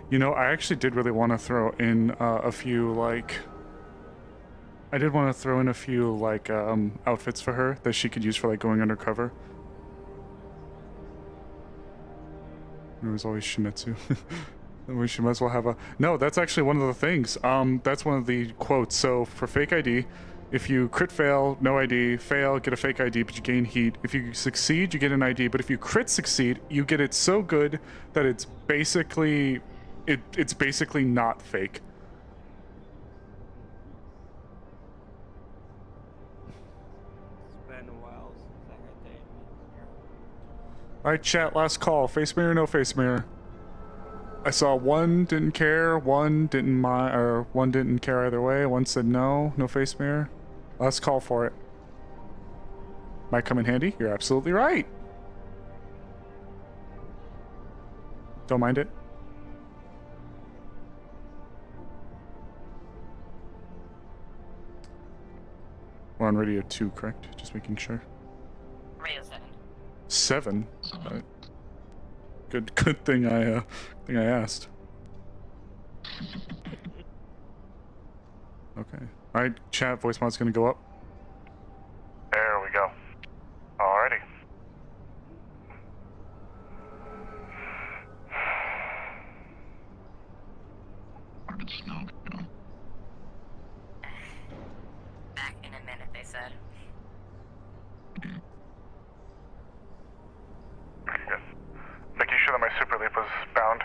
You know, I actually did really want to throw in a few, like... I did want to throw in a few, like, outfits for her that she could use for, like, going undercover. It was always Shimizu. We should might as well have a... No, that's actually one of the things. That's one of the quotes. So, for fake ID, if you crit fail, no ID, fail, get a fake ID, but you gain heat. If you succeed, you get an ID, but if you crit succeed, you get it so good that it's basically... It's basically not fake. It's been a while since I heard that. Alright, chat, last call. Face mirror, no face mirror. I saw one didn't care, one didn't mind, or one didn't care either way. One said no, no face mirror. Let's call for it. Might come in handy. You're absolutely right. Don't mind it. We're on radio 2, correct? Just making sure. Radio 7. 7? Good thing I asked. Okay. Alright, chat, voice mod's gonna go up. There we go. Alrighty. Where did snow go? Back in a minute, they said. Okay, good. Making sure that my super leap was bound.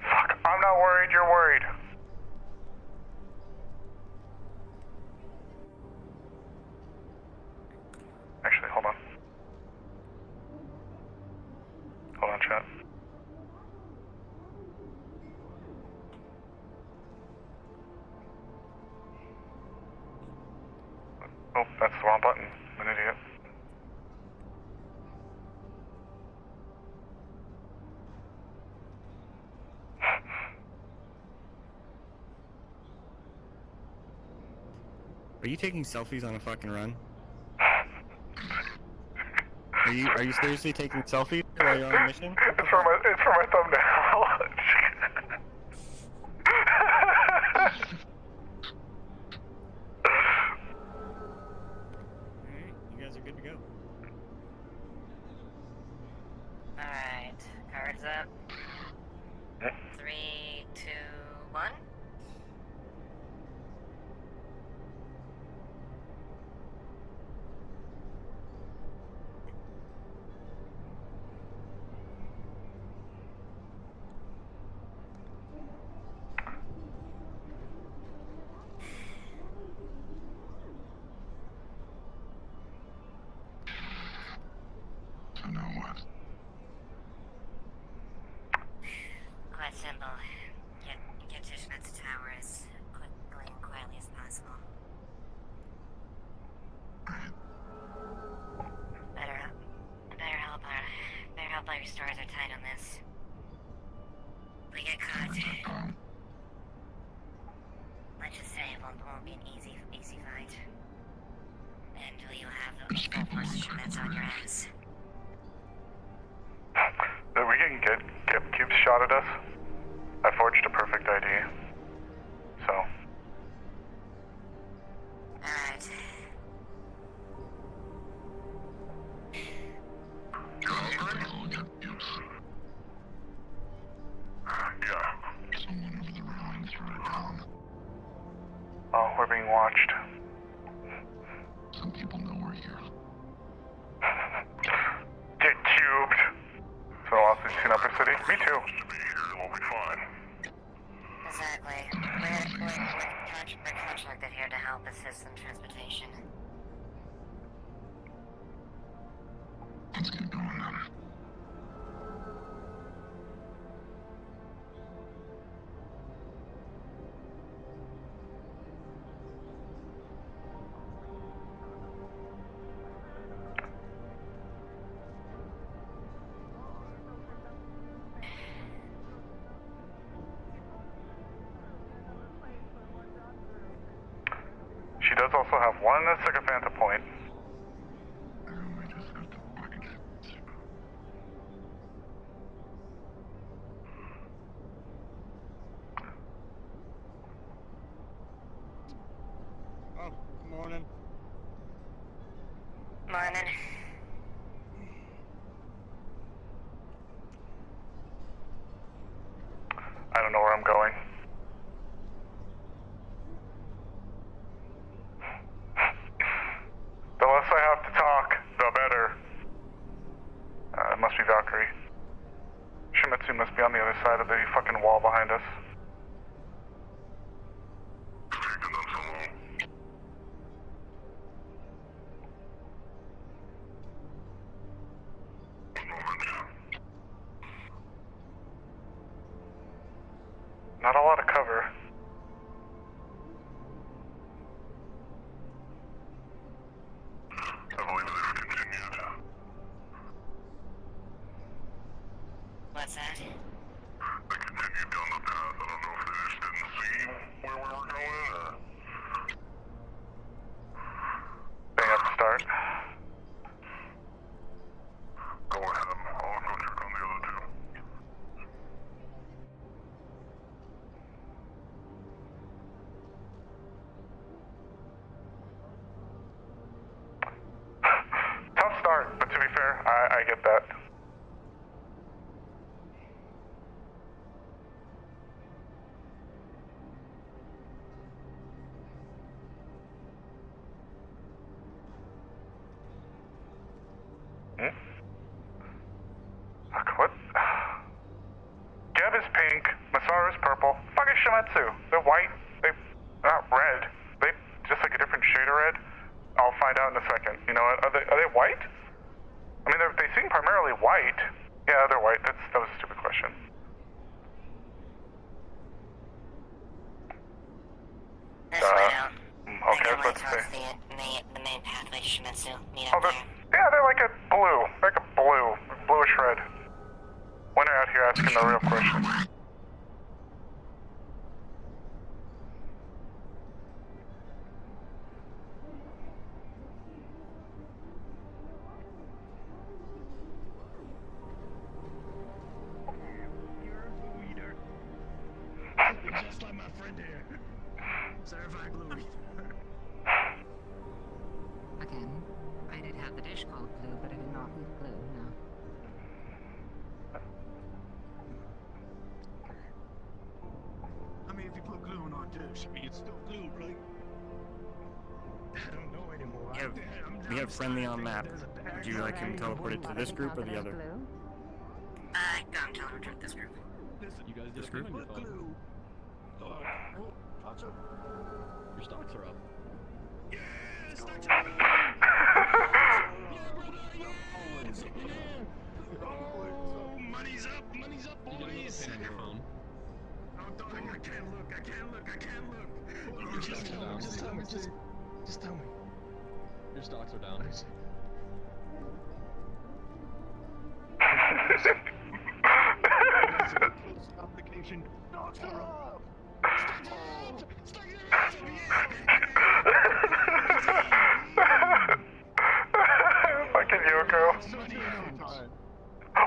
Fuck, I'm not worried, you're worried. Actually, hold on. Hold on, chat. Oh, that's the wrong button. I'm an idiot. Are you taking selfies on a fucking run? Are you seriously taking selfies while you're on a mission? It's for my thumbnail. Alright, you guys are good to go. Alright, cards up. 3, 2, 1. So now what? Quite simple. Get to Schmidt's tower as quickly and quietly as possible. Right. Better help our stores are tight on this. We get caught. Where's that going? Let's just say it won't be an easy fight. And you'll have the Just keep force moving Schmidt's on your ass. We can get cubes shot at us. I forged a perfect ID. So. Alright. We'll get use. Yeah. Someone over the railing threw it down. Oh, we're being watched. Some people know we're here. Get cubed. So Austin's seen Upper City? Me too. We'll be fine. Exactly. We're contracted here to help assist in transportation. Let's get going then. She does also have one sycophant point. We just have to find it. then? I don't know where I'm going. The less I have to talk, the better. It must be Valkyrie. Shimizu must be on the other side of the fucking wall behind us. Not a lot of cover. I believe they've continued. What's that? They continued down the path. I don't know if they just didn't see where we were going or... They have to start. Go ahead. I'll go check on the other two. Tough start, but to be fair, I get that. Hmm? Fuck, what? Geb is pink, Masaru is purple. Fuck is Shimetsu? They're white. They're not red. They just like a different shade of red. I'll find out in a second. You know what? Are they white? I mean, they seem primarily white. Yeah, they're white. That was a stupid question. This way out. Okay, Make our way let's towards see. the main pathway to Shimizu. Meet Oh, up there. they're like a bluish red. When they're out here asking the real question. Just like my friend here. Certified glue eater. Again, I did have the dish called glue, but I did not eat glue, no. I mean, if you put glue on our dish, I mean, it's still glue, right? I don't know anymore. We have friendly on map. Would you like him teleported to this group or the other? Go and tell him to this group. Listen, You guys this just group? put glue. Your stocks are up. Yeah, stocks are up. Yeah, brother, yes. Yeah. Oh, money's up, boys. Oh, dog, I can't look. Just tell me. Just tell me. Your stocks are down. Application. Stocks are up. Fucking Yoko.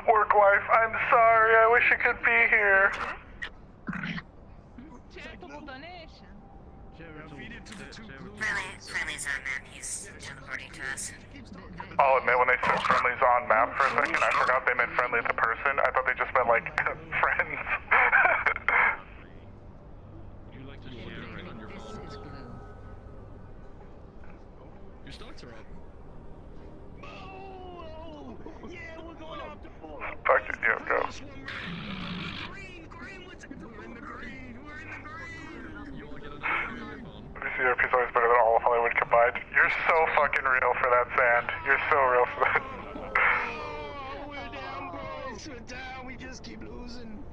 Work wife, I'm sorry. I wish I could be here. Charitable donation. Friendly's on map. He's teleporting to us. I'll admit, when they said friendlies on map for a second, I forgot they meant friendly to person. I thought they just meant like friends. Would you like to share it on your This phone? is glue. Your stocks are up. Oh, yeah, we're going after more. Fucking Yoko. We're in the green. You want to get another on your phone? VCRP is always better than all of Hollywood combined. You're so fucking real for that, Sand. You're so real for that. Oh, we're down, boys. We're down. We just keep losing.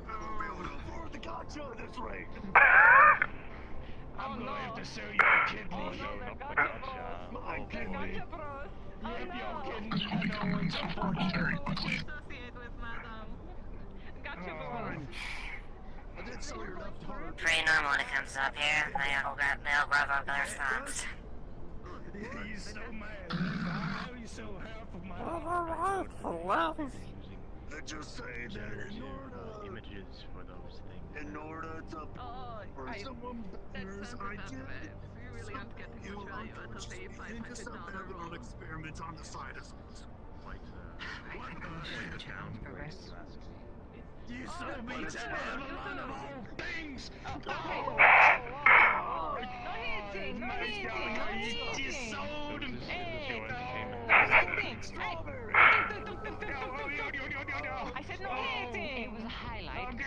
For the gotcha, that's right. I'm gonna have to sell you a kidney. My kidney. Yep, your kidney. I know it's unfortunate. Associate with Madam. Gotcha, boys. I did sell your left heart. Pretty normal when it comes up here. They all grab up their stocks. He's so mad. How you sell half of my Let's just say that in order, Images for those things. in order to Oh, for I someone said bears, something I about did. that. really aren't getting much value out of a $500 roll. Experiments on the side of things. Quite, Challenge progress. You sold me to Avalon of all things! Okay. No hitting, no hitting, no hitting. You sold him! Hey, Strawberry! I said no hitting. It was a highlight.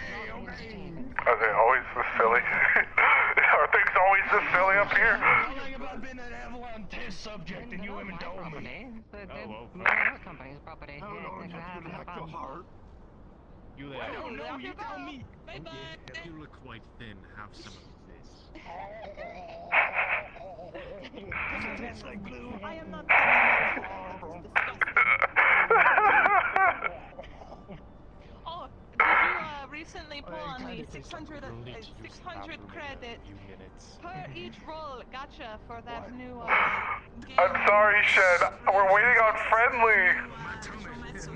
Are they always this silly? Are things always this silly up here? How long have I been an Avalon test subject and you haven't told me? Company's property. How long have you lacked the heart? You I there? don't know, you tell me! Bye-bye. You look quite thin. Have some of this. Does it taste like glue? I am not Oh, did you recently pull on the 600 credit per each roll? Gotcha for that new game. I'm sorry, Shed. We're waiting on friendly.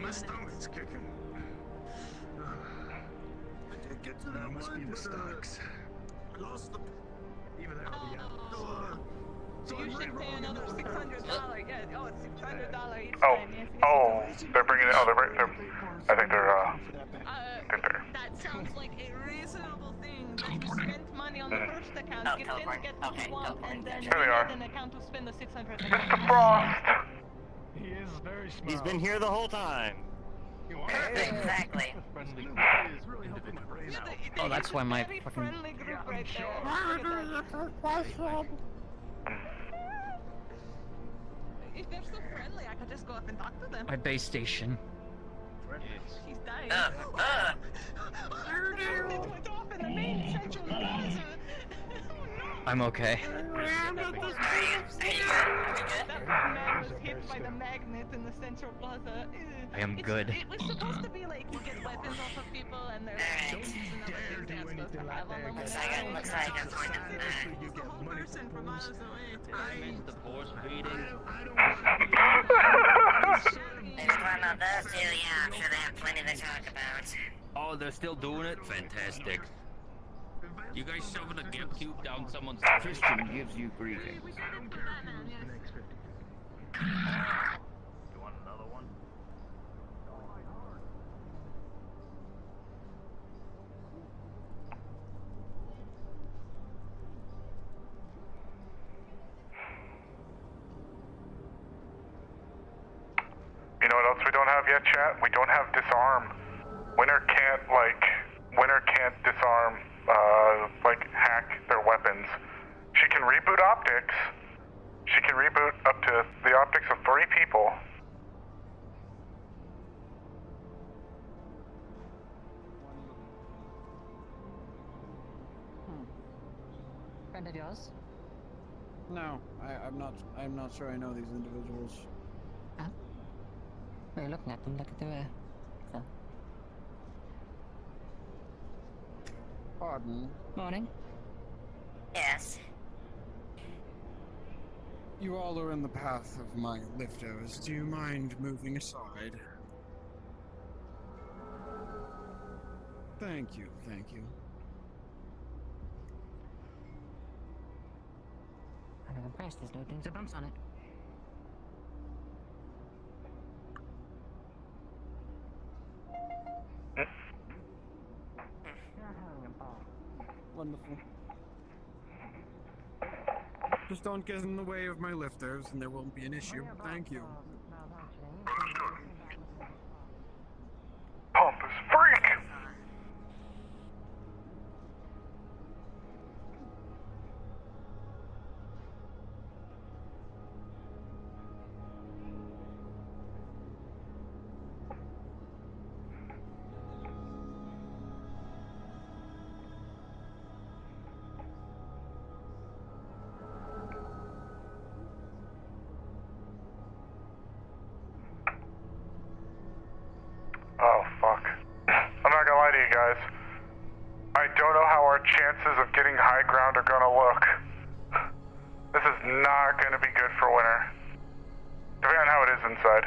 My stomach's kicking. I did get to that must be the stocks. I lost the... Even that will be out. So you should pay another $600. Yeah, oh, it's $600 each Oh, time. Yes, yes, oh, yes. they're bringing it. Oh, they're I think they're, That sounds like a reasonable thing. That you spend money on the first account, Oh, get teleport. get what Okay, you want, teleport. and then Here they you are. need an account to spend the 600. Mr. Frost. He is very smart. He's been here the whole time. Exactly. Is really helping my brain out. Oh, that's why my Very fucking... friendly group right there. If they're so friendly, I could just go up and talk to them. My base station. He's dying. Uh. It went off in the main central plaza. I'm okay. Are you good? That man was hit by the magnet in the central plaza. I am good. It was supposed to be like you get weapons off of people and there's Alright. and other things they're supposed to have on them. Looks like I'm going to It's a whole person from miles away. The force feeding. They climb out those two, yeah, I'm sure they have plenty to talk about. Oh, they're still doing it? Fantastic. You guys shoving a gift cube down someone's Christian gives you greetings. We got into that man, yes. You want another one? You know what else we don't have yet, chat? We don't have disarm. Winter can't disarm, hack their weapons. She can reboot optics. She can reboot up to the optics of 3 people. Friend of yours? No, I'm not sure I know these individuals. Huh? Well, you're looking at them, look at their so. Pardon? Morning. Yes. You all are in the path of my lifters. Do you mind moving aside? Thank you, thank you. I'm impressed there's no dings or bumps on it. Wonderful. Just don't get in the way of my lifters and there won't be an issue. Thank you. Pompous freak! Oh, fuck. I'm not gonna lie to you guys. I don't know how our chances of getting high ground are gonna look. This is not gonna be good for winter. Depending on how it is inside.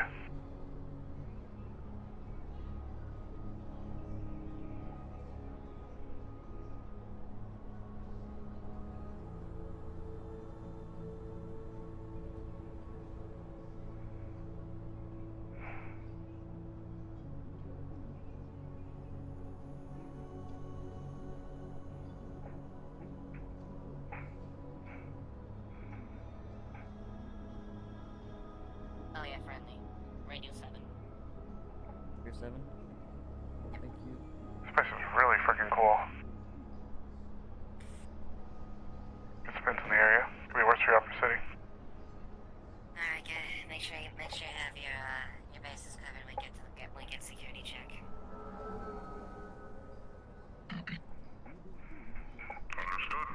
Radio 7. You're 7? Thank you. This place is really freaking cool. Good spins in the area. Could be worse for your upper city. Alright, good. Make sure you have your bases covered when we get security check. Understood.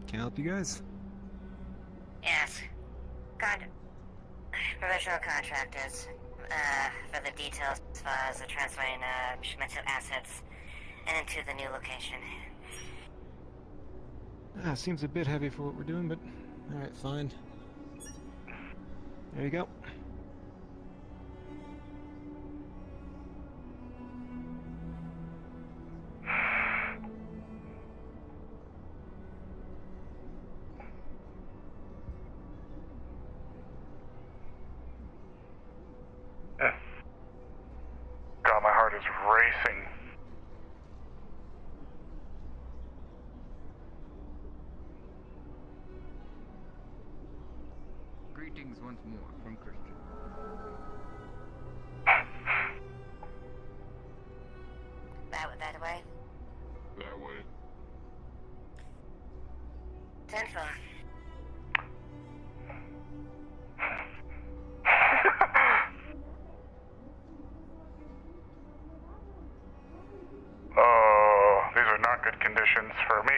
Can I help you guys? Yes. Provisional contractors. For the details as far as the transferring Schmitz assets into the new location. Seems a bit heavy for what we're doing, but alright, fine. There you go. God, my heart is racing. Greetings once more from Christian. That way? That way. 10-4. Oh, these are not good conditions for me.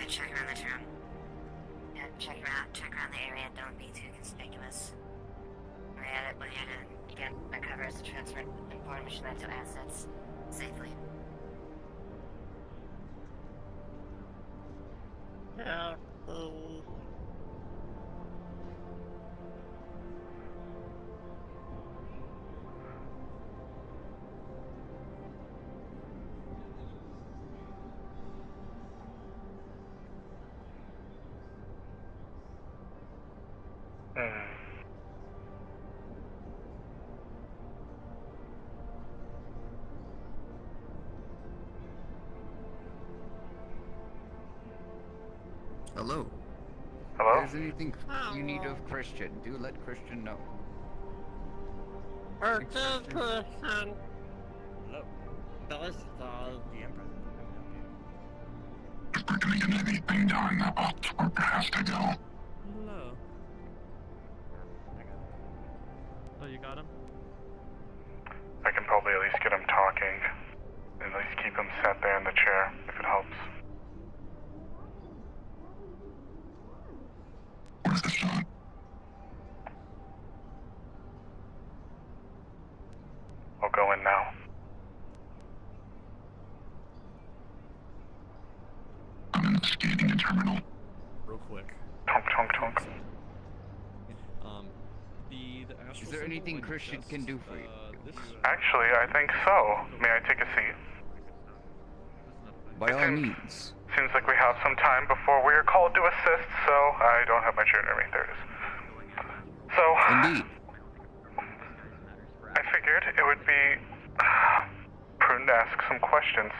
Check around the room. Yeah, check around the area. Don't be too conspicuous. We're here to get uncovers to transfer important Schmitz assets safely. Hello. Hello? If there's anything you need of Christian, do let Christian know. Hello. Phyllis, the Emperor. If we're gonna get anything done, that worker has to go. Hello. I got him. Oh, you got him? I can probably at least get him talking. At least keep him sat there in the chair, if it helps. Where's the shot? I'll go in now. I'm investigating the terminal. Real quick. Tonk, tonk, tonk. The astral Is there symbol anything and Christian dust, can do for you? This Actually, I think so. May I take a seat? By all means. Seems like we have some time before we are called to assist, so I don't have my chair near me. There it is. So, Indeed. I figured it would be prudent to ask some questions.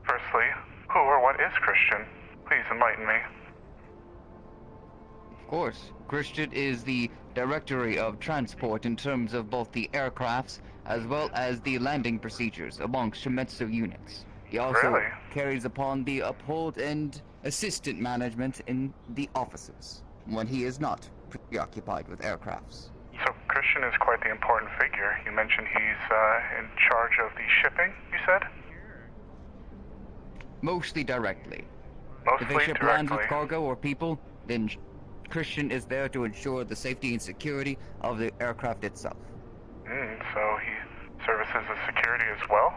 Firstly, who or what is Christian? Please enlighten me. Of course. Christian is the Directory of Transport in terms of both the aircrafts as well as the landing procedures amongst Shimetsu units. He also Really? carries upon the uphold and assistant management in the offices when he is not preoccupied with aircrafts. So, Christian is quite the important figure. You mentioned he's in charge of the shipping, you said? Mostly directly. If they ship lands with cargo or people, then Christian is there to ensure the safety and security of the aircraft itself. So he services as security as well?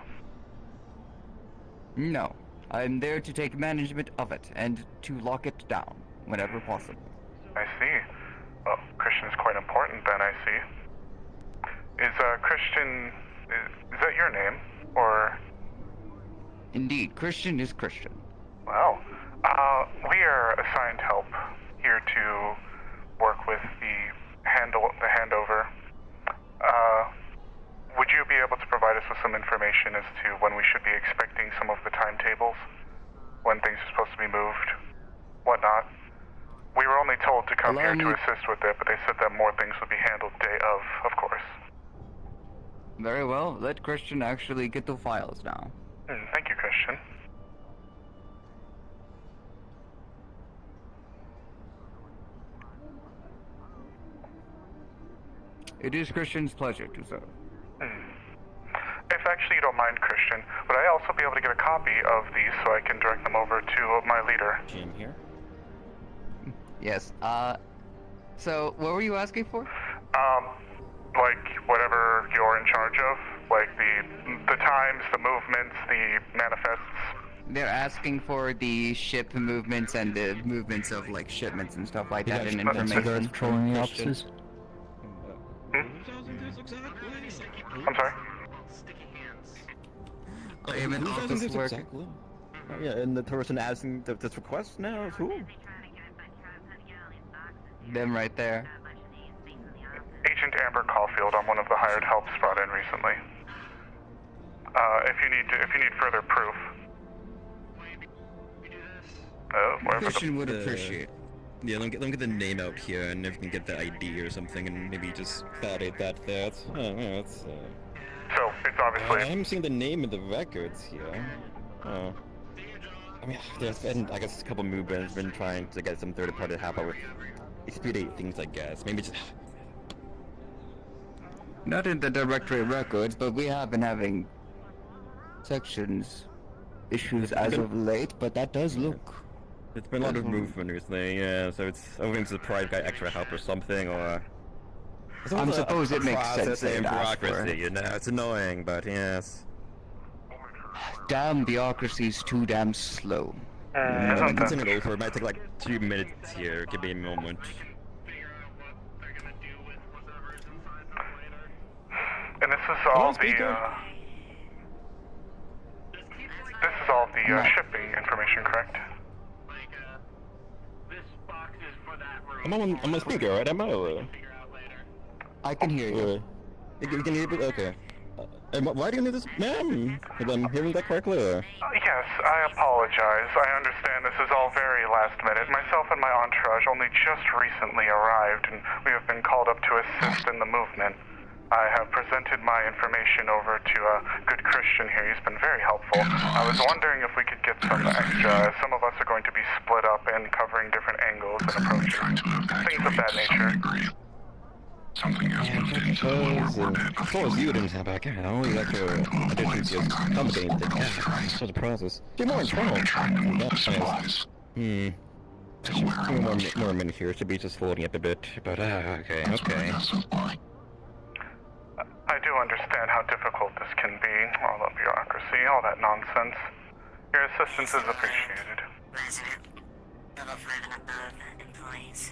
No. I'm there to take management of it and to lock it down whenever possible. I see. Well, Christian is quite important then, I see. Is Christian... Is that your name? Or... Indeed, Christian is Christian. Well, we are assigned help here to work with the handover. Would you be able to provide us with some information as to when we should be expecting some of the timetables? When things are supposed to be moved? Whatnot? We were only told to come here to assist with it, but they said that more things would be handled day of course. Very well. Let Christian actually get the files now. Thank you, Christian. It is Christian's pleasure to serve. If actually you don't mind, Christian, would I also be able to get a copy of these so I can direct them over to my leader? Jim here. Yes, so what were you asking for? Like whatever you're in charge of, like the times, the movements, the manifests. They're asking for the ship movements and the movements of like shipments and stuff like that and information. Patrolling the offices. I'm sorry? I am in office work. Exactly. Oh, yeah, and the person asking this request now is who? Them right there. Agent Amber Caulfield. I'm one of the hired helps brought in recently. If you need further proof. Christian would appreciate. Yeah, let me get the name out here, and if we can get the ID or something, and maybe just validate that there. So, it's obviously... I'm seeing the name in the records here. Oh. I mean, there's been, I guess, a couple movements, been trying to get some third party to help out with expedite things, I guess. Maybe just... Not in the directory of records, but we have been having sections issues as of late, but that does look... It's been a lot of movement recently, yeah, so it's hoping to surprise guy extra help or something, or... I suppose it makes sense in to ask for bureaucracy, it. you know, it's annoying, but yes. Damn bureaucracy's too damn slow. I can send it over, it might take like 2 minutes here, give me a moment. And this is all the, this is all the, shipping information, correct? I'm on speaker, right? I can hear you. You can hear me? Okay. And why do you need this, ma'am? If I'm hearing that correctly, or? Yes, I apologize. I understand this is all very last minute. Myself and my entourage only just recently arrived, and we have been called up to assist in the movement. I have presented my information over to good Christian here. He's been very helpful. I was wondering if we could get some extra. Some of us are going to be split up and covering different angles and approaches. Things of that nature. Something else Of course, you didn't have back in. All you have to additions is complicating things. Yeah, it's the process. Get more internal. That's nice. More minutes here. Should be just floating up a bit. But, okay. I do understand how difficult this can be. All the bureaucracy, all that nonsense. Your assistance is appreciated.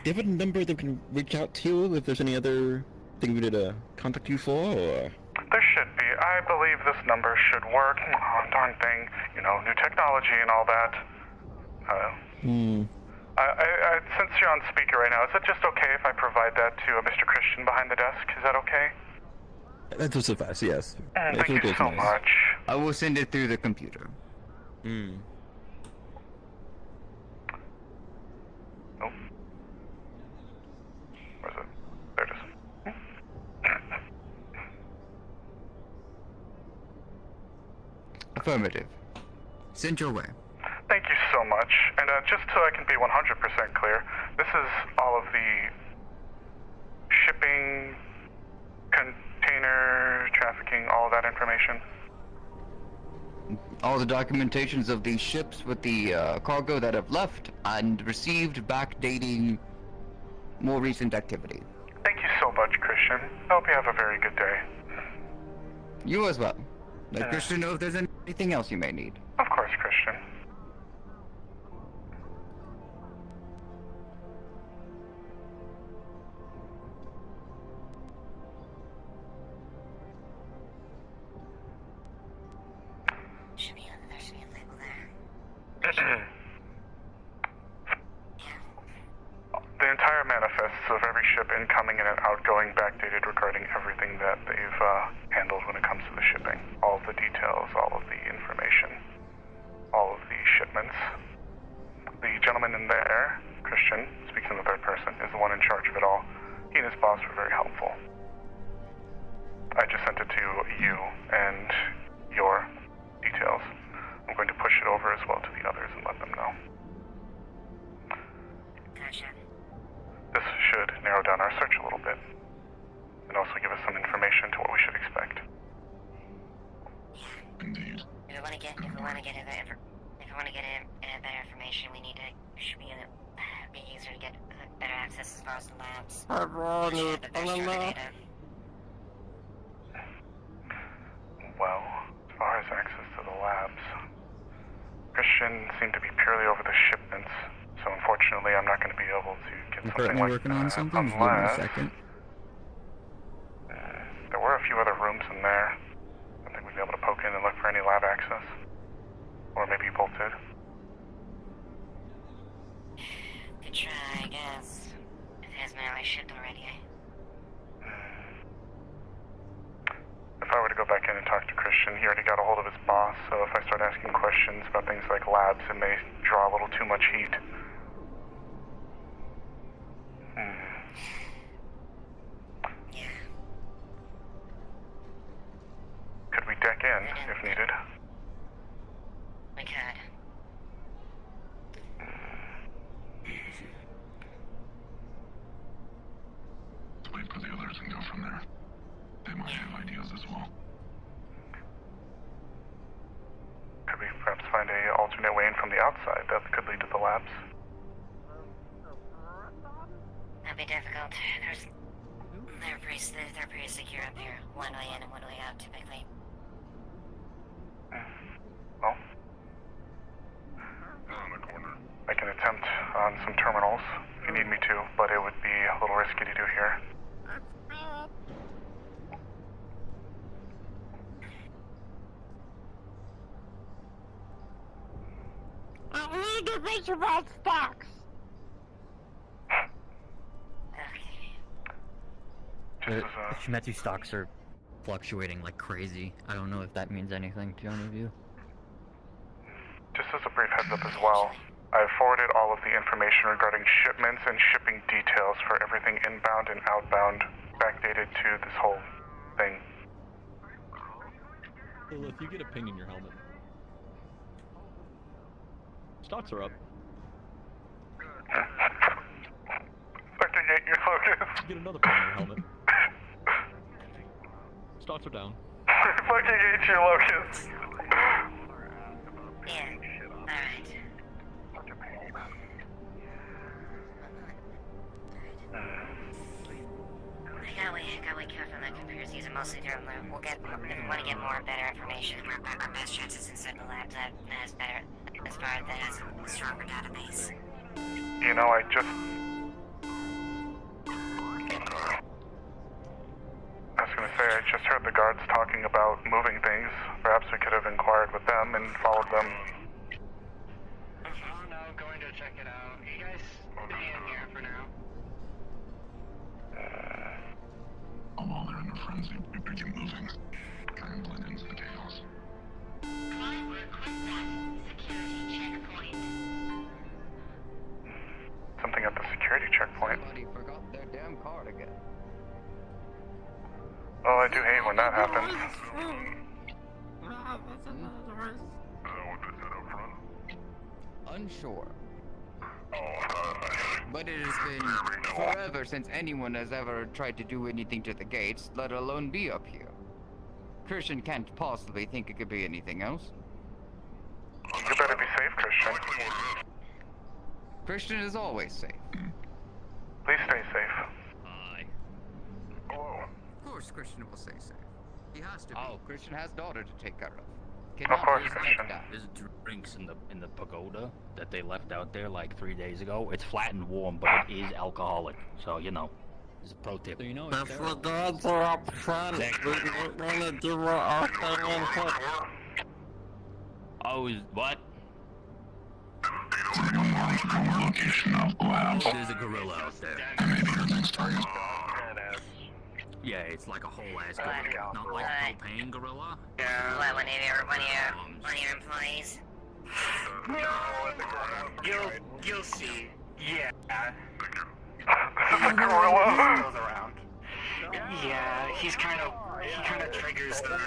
Do you have a number that we can reach out to if there's any other thing we need to contact you for, or? There should be. I believe this number should work. Oh, darn thing. You know, new technology and all that. Since you're on speaker right now, is it just okay if I provide that to Mr. Christian behind the desk? Is that okay? That will suffice, yes. Thank you so much. I will send it through the computer. Nope. Where's it? There it is. Affirmative. Send your way. Thank you so much. And just so I can be 100% clear, this is all of the shipping, container trafficking, all that information? all the documentations of these ships with the cargo that have left and received backdating more recent activity. Thank you so much, Christian. I hope you have a very good day. You as well. Let Christian know if there's anything else you may need. Of course, Christian. There should be a label there. The entire manifests of every ship incoming and outgoing backdated regarding everything that they've handled when it comes to the shipping. All of the details, all of the information, all of the shipments. The gentleman in there, Christian, speaking in the third person, is the one in charge of it all. He and his boss were very helpful. I just sent it to you and your details. I'm going to push it over as well to the others and let them know. Gotcha. This should narrow down our search a little bit, and also give us some information to what we should expect. Indeed. If we want to get a better information, we need to should be easier to get better access as far as the labs. Well, as far as access to the labs, Christian seemed to be purely over the shipments, so unfortunately I'm not going to be able to get I'm something currently like working that on something. Give me a unless second. There were a few other rooms in there. I think we'd be able to poke in and look for any lab access. Or maybe bolted. Could try, I guess. If it hasn't already shipped already. If I were to go back in and talk to Christian, he already got a hold of his boss, so if I start asking questions about things like labs, it may draw a little too much heat. Yeah. Could we deck in, if needed? We could. Let's wait for the others and go from there. They might have ideas as well. Could we perhaps find a alternate way in from the outside that could lead to the labs? That'd be difficult. They're pretty secure up here. One way in and one way out, typically. Well, On the corner. I can attempt on some terminals if you need me to, but it would be a little risky to do here. I need to reach about stocks. Just The as Shimetsu stocks are fluctuating like crazy. I don't know if that means anything to any of you. Just as a brief heads up as well, I've forwarded all of the information regarding shipments and shipping details for everything inbound and outbound, backdated to this whole thing. Lilith, you get a ping in your helmet. Stocks are up. Fucking hate you, Focus. You get another ping in your helmet. Stocks are down. I fucking hate you, Locust. Yeah. Alright. I gotta wait careful on the computers. These are mostly their own. We'll get, if we want to get more better information, our best chances inside the labs that has better, as far as that has a stronger database. You know, I was gonna say, I just heard the guards talking about moving things. Perhaps we could have inquired with them and followed them. Oh no, going to check it out. You guys stay in here for now. While they're in a frenzy, we begin moving. Try and blend into the chaos. Something at the security checkpoint. Somebody forgot their damn card again. Well, I do hate when that happens. Unsure. But it has been forever since anyone has ever tried to do anything to the gates, let alone be up here. Christian can't possibly think it could be anything else. You better be safe, Christian. Christian is always safe. Please stay safe. Of course Christian will stay safe. He has to be. Oh, Christian has daughter to take care of. Of course, Christian. There's drinks in the pagoda that they left out there like 3 days ago. It's flat and warm, but it is alcoholic. So, you know, it's a pro tip. So you know If the gods are up front, we don't want to do our thing in here. Oh, what? There's a gorilla out there. Yeah, it's like a whole ass gorilla, not like a propane gorilla. What, one of your employees? No, you'll see. Yeah. The gorilla. Goes around. Yeah, he kind of triggers the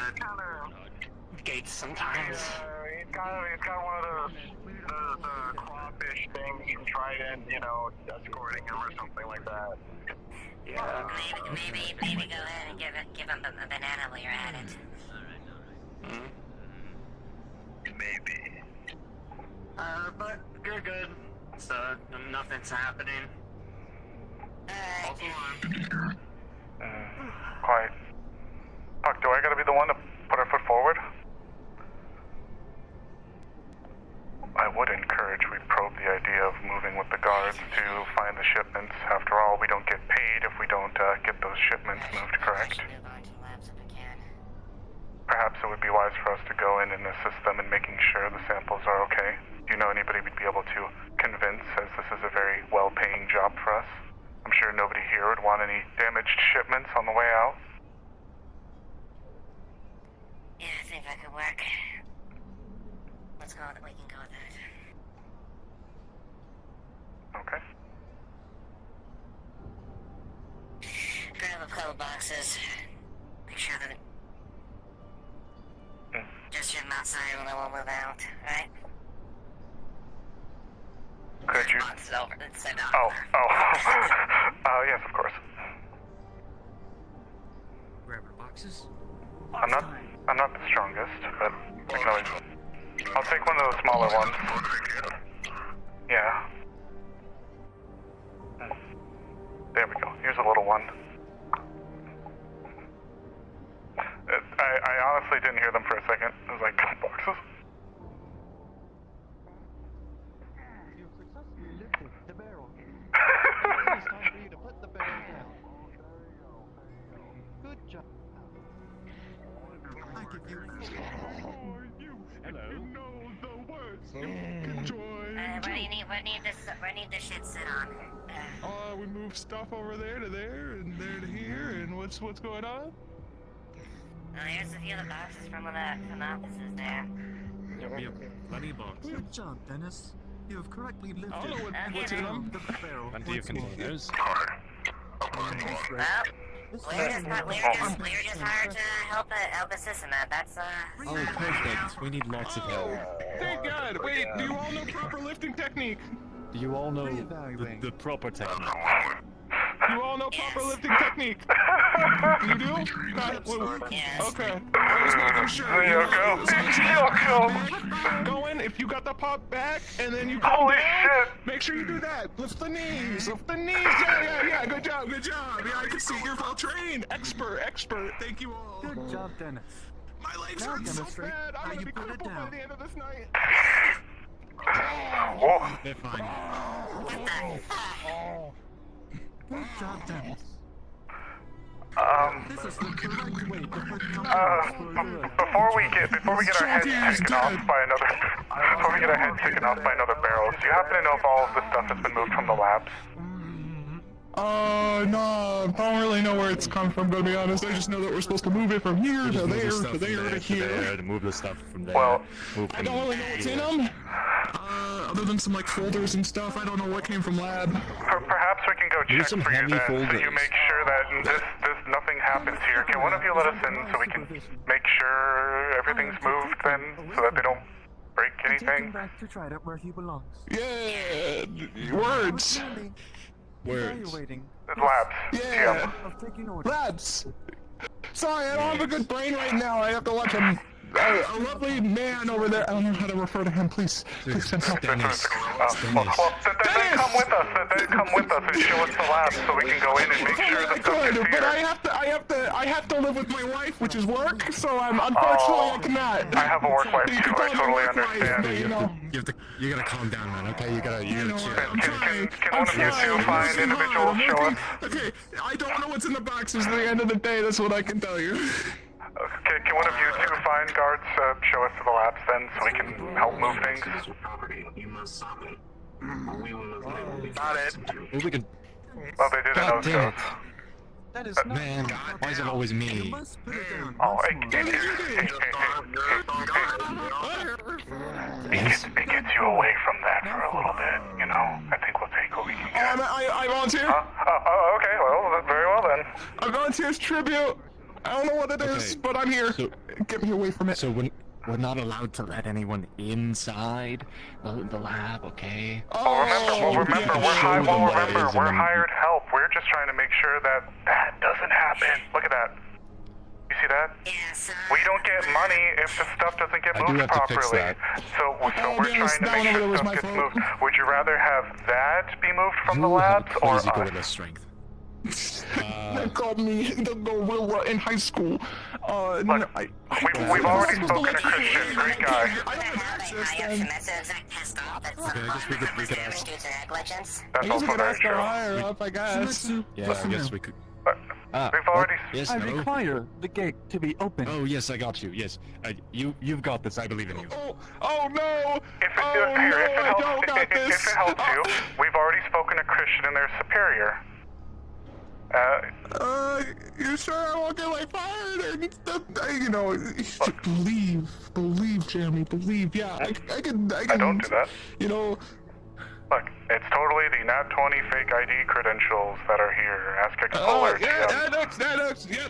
gates sometimes. He's got one of the crawfish things from Trident, you know, escorting him or something like that. Yeah. Maybe go ahead and give him a banana while you're at it. Maybe. But you're good. So nothing's happening. Quiet. Fuck, do I gotta be the one to put our foot forward? I would encourage we probe the idea of moving with the guards to find the shipments. After all, we don't get paid if we don't get those shipments moved, correct? Perhaps it would be wise for us to go in and assist them in making sure the samples are okay. Do you know anybody we'd be able to convince, as this is a very well-paying job for us? I'm sure nobody here would want any damaged shipments on the way out. Yeah, I think that could work. Let's go. We can go with that. Okay. Grab a couple boxes. Make sure that just ship them outside when they won't move out, right? Could you? Boxes over. Send out. Oh. Yes, of course. Grab the boxes. I'm not the strongest, but I can always. I'll take one of the smaller ones. Yeah. There we go. Here's a little one. I honestly didn't hear them for a second. I was like, boxes? You've successfully lifted the barrel. It's time for you to put the barrel down. Good job. I give you Hello. What do you need? What need this shit sit on? We move stuff over there to there and there to here, and what's going on? Here's a few of the boxes from the offices there. Yep, plenty of boxes. Good job, Dennis. You have correctly lifted. I don't know what's in them. The barrel. Plenty of containers. Well, we're just hired to help assist in that. That's Oh, perfect. We need lots of help. Thank God. Wait, do you all know proper lifting technique? Do you all know the proper technique? You all know proper lifting technique? You do? Okay. I was making sure. Yoko. Go in, if you got the pop back, and then you come down, make sure you do that. Lift the knees. Yeah. Good job. Yeah, I can see you're well trained. Expert. Thank you all. Good job, Dennis. My legs hurt so bad. I'm gonna be crippled by the end of this night. They're fine. Good job, Dennis. This is the correct way to put Before we get our heads taken off by another barrel, do you happen to know if all of this stuff has been moved from the labs? No, I don't really know where it's come from, to be honest. I just know that we're supposed to move it from here to there to there to here. To move the stuff from there. Well, I don't really know what's in them. Other than some like folders and stuff, I don't know what came from lab. Perhaps we can go check some for you heavy then, so folders. you make sure that this nothing happens here. Can one of you let us in so we can make sure everything's moved then, so that they don't break Take him anything? back to Trident where he belongs. Yeah, words. Evaluating. Labs. Yeah. Of taking orders. Labs. Sorry, I don't have a good brain right now. I have to watch a a lovely man over there. I don't know how to refer to him. Please send help. Dennis. Well, then come with us. Then come with us and show us the lab so we can go in and make sure the stuff gets But here. I have to live with my wife, which is work. So unfortunately I cannot. I have a work life You too. can I call me totally work life, understand. but, you know. You gotta calm down, man. Okay, you gotta chill. Can one of you two find individuals show us? Okay, I don't know what's in the boxes at the end of the day. That's what I can tell you. Okay, can one of you two find guards show us to the labs then so we can help move things? You must stop it. We will Got it. Well, we can. Well, they didn't know, God damn it. That is Man, why is it always me? Oh, it gets you away from that for a little bit, you know? I think we'll take what we can get. I volunteer. Okay, well, very well then. I volunteer as tribute. I don't know what it is, but I'm here. So, get me away from it. So we're not allowed to let anyone inside the lab, okay? Remember, we're hired help. We're just trying to make sure that that doesn't happen. Look at that. You see that? Yes. We don't get money if the stuff doesn't get I do moved have to fix properly. that. So we're trying to make sure stuff gets moved. Would you rather have that be moved from the You have labs or crazy us? gorilla strength. They called me the gorilla in high school. Look, we've already spoken to Christian. Great guy. I guess we could ask. That's also very true. Higher up, I guess. Yeah, I guess we could. We've already. Yes, I no. require the gate to be open. Oh yes, I got you. Yes, you've got this. I believe in you. Oh no! If it helps you, we've already spoken to Christian and their superior. You sure I won't get like fired and stuff? You know, believe, Jeremy, believe. Yeah, I can. I don't do that. You know. Look, it's totally the Nat 20 fake ID credentials that are here. Ask Explorer. Yeah,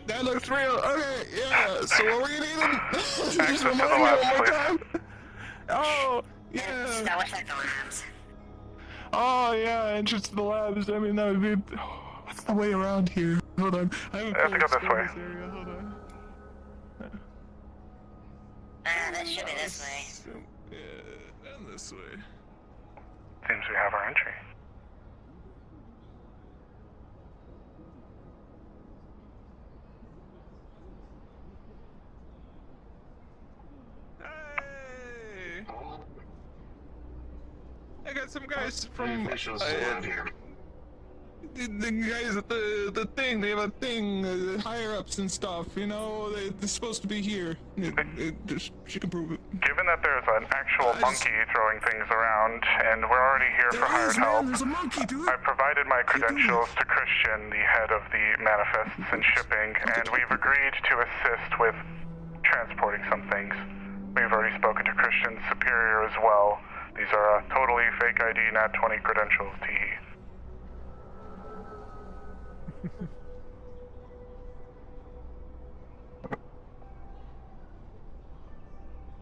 that looks real. Okay, yeah. So what were you needing? Just remind me one more time. Oh, yeah. That was like the labs. Oh, yeah, entrance to the labs. I mean, that would be. What's the way around here? Hold on. I have to go this way. Hold on. That should be this way. Yeah, and this way. Seems we have our entry. Hey! I got some guys from the guys at the thing. They have a thing, higher ups and stuff. You know, they're supposed to be here. She can prove it. Given that there's an actual monkey throwing things around, and we're already here for hired help, I provided my credentials to Christian, the head of the manifests and shipping, and we've agreed to assist with transporting some things. We've already spoken to Christian's superior as well. These are totally fake ID Nat 20 credentials, teehee.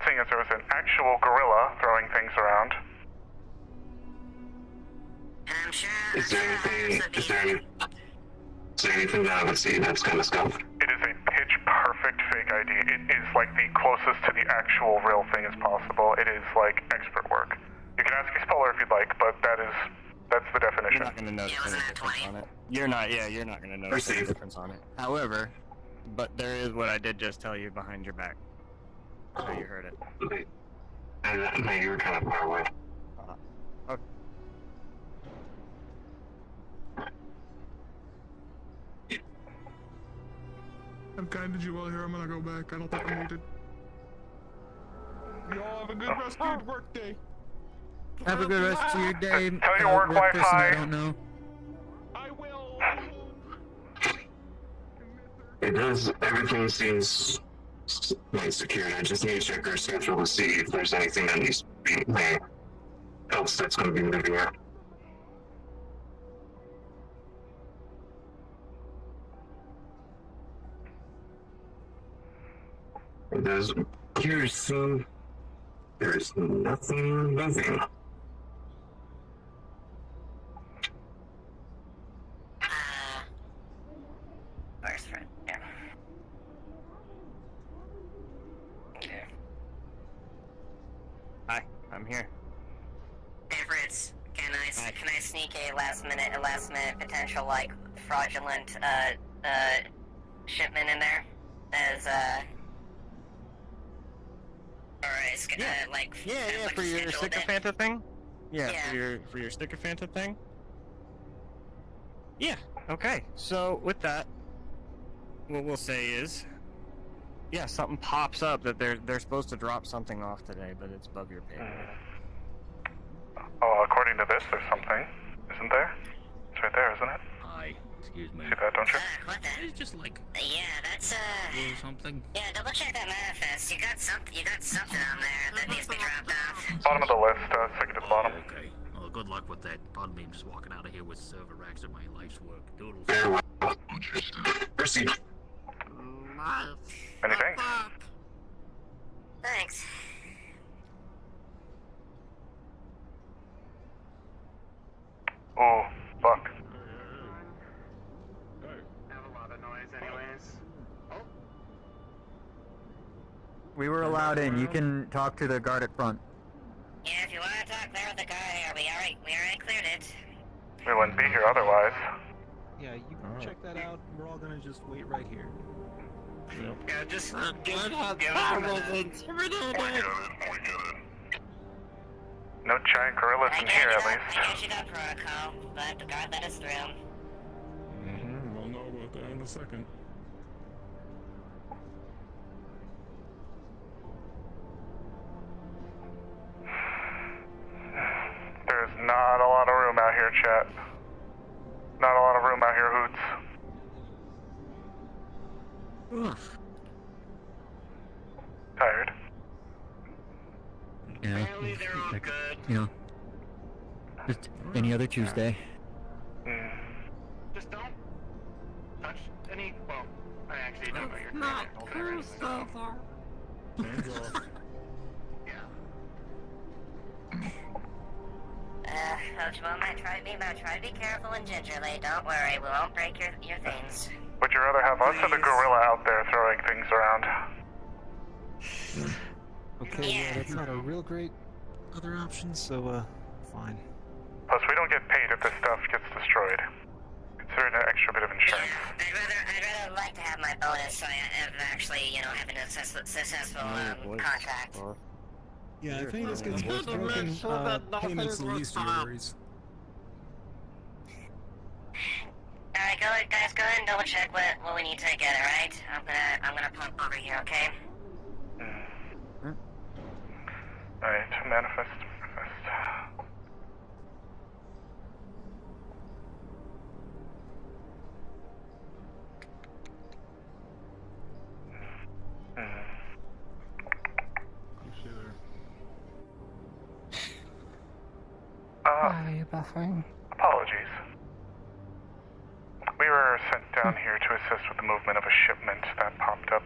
Seeing as there was an actual gorilla throwing things around. I'm sure. Is there anything that I would see that's kind of stuff? It is a pitch perfect fake ID. It is like the closest to the actual real thing as possible. It is like expert work. You can ask Explorer if you'd like, but that's the definition. You're not gonna notice any difference on it. You're not gonna notice any difference on it. However, but there is what I did just tell you behind your back. So you heard it. Okay. And you were kind of far away. Okay. I've guided you all here. I'm gonna go back. I don't think I'm needed. You all have a good rest of your work day. Have a good rest of your day. Tell your work wife person hi. I don't know. I will. It does. Everything seems like secured. I just need to check our schedule to see if there's anything that needs to be else that's going to be moving out. There's piercing. There's nothing moving. First friend, yeah. Okay. I'm here. Hey Fritz, can I sneak a last minute potential like fraudulent shipment in there as like Yeah, for your sycophanta thing? Yeah, for your sycophanta thing? Yeah, okay. So with that, what we'll say is, yeah, something pops up that they're supposed to drop something off today, but it's above your pay grade. Oh, according to this, there's something, isn't there? It's right there, isn't it? Hi, excuse me. See that, don't you? What the? It's just like Yeah, that's or something. Yeah, double check that manifest. You got something on there that needs to be dropped off. Bottom of the list, second to the bottom. Okay. Well, good luck with that. Pardon me, I'm just walking out of here with server racks of my life's work. Doodles. Proceed. Anything? Thanks. Oh, fuck. Have a lot of noise, anyways. We were allowed in. You can talk to the guard at front. Yeah, if you want to talk there with the guy here, we already cleared it. We wouldn't be here otherwise. Yeah, you can check that out. We're all gonna just wait right here. Yeah, just No giant gorillas in here, at least. I guess you got protocol, but the guard let us through. We'll know about that in a second. There's not a lot of room out here, chat. Not a lot of room out here, Hoots. Tired? Yeah, like, you know, just any other Tuesday. Just don't touch any. Well, I actually don't know your character. Hands off. Try to be careful and gingerly. Don't worry, we won't break your things. Would you rather have us or the gorilla out there throwing things around? Okay, yeah, that's not a real great other option, so, fine. Plus, we don't get paid if this stuff gets destroyed. Consider it an extra bit of insurance. I'd rather like to have my bonus so I actually, having a successful contract. Yeah, if any of this gets broken, payment's the least of your worries. Alright, guys, go ahead and double check what we need to get, alright? I'm gonna pump over here, okay? Alright, manifest. Are you buffering? Apologies. We were sent down here to assist with the movement of a shipment that popped up.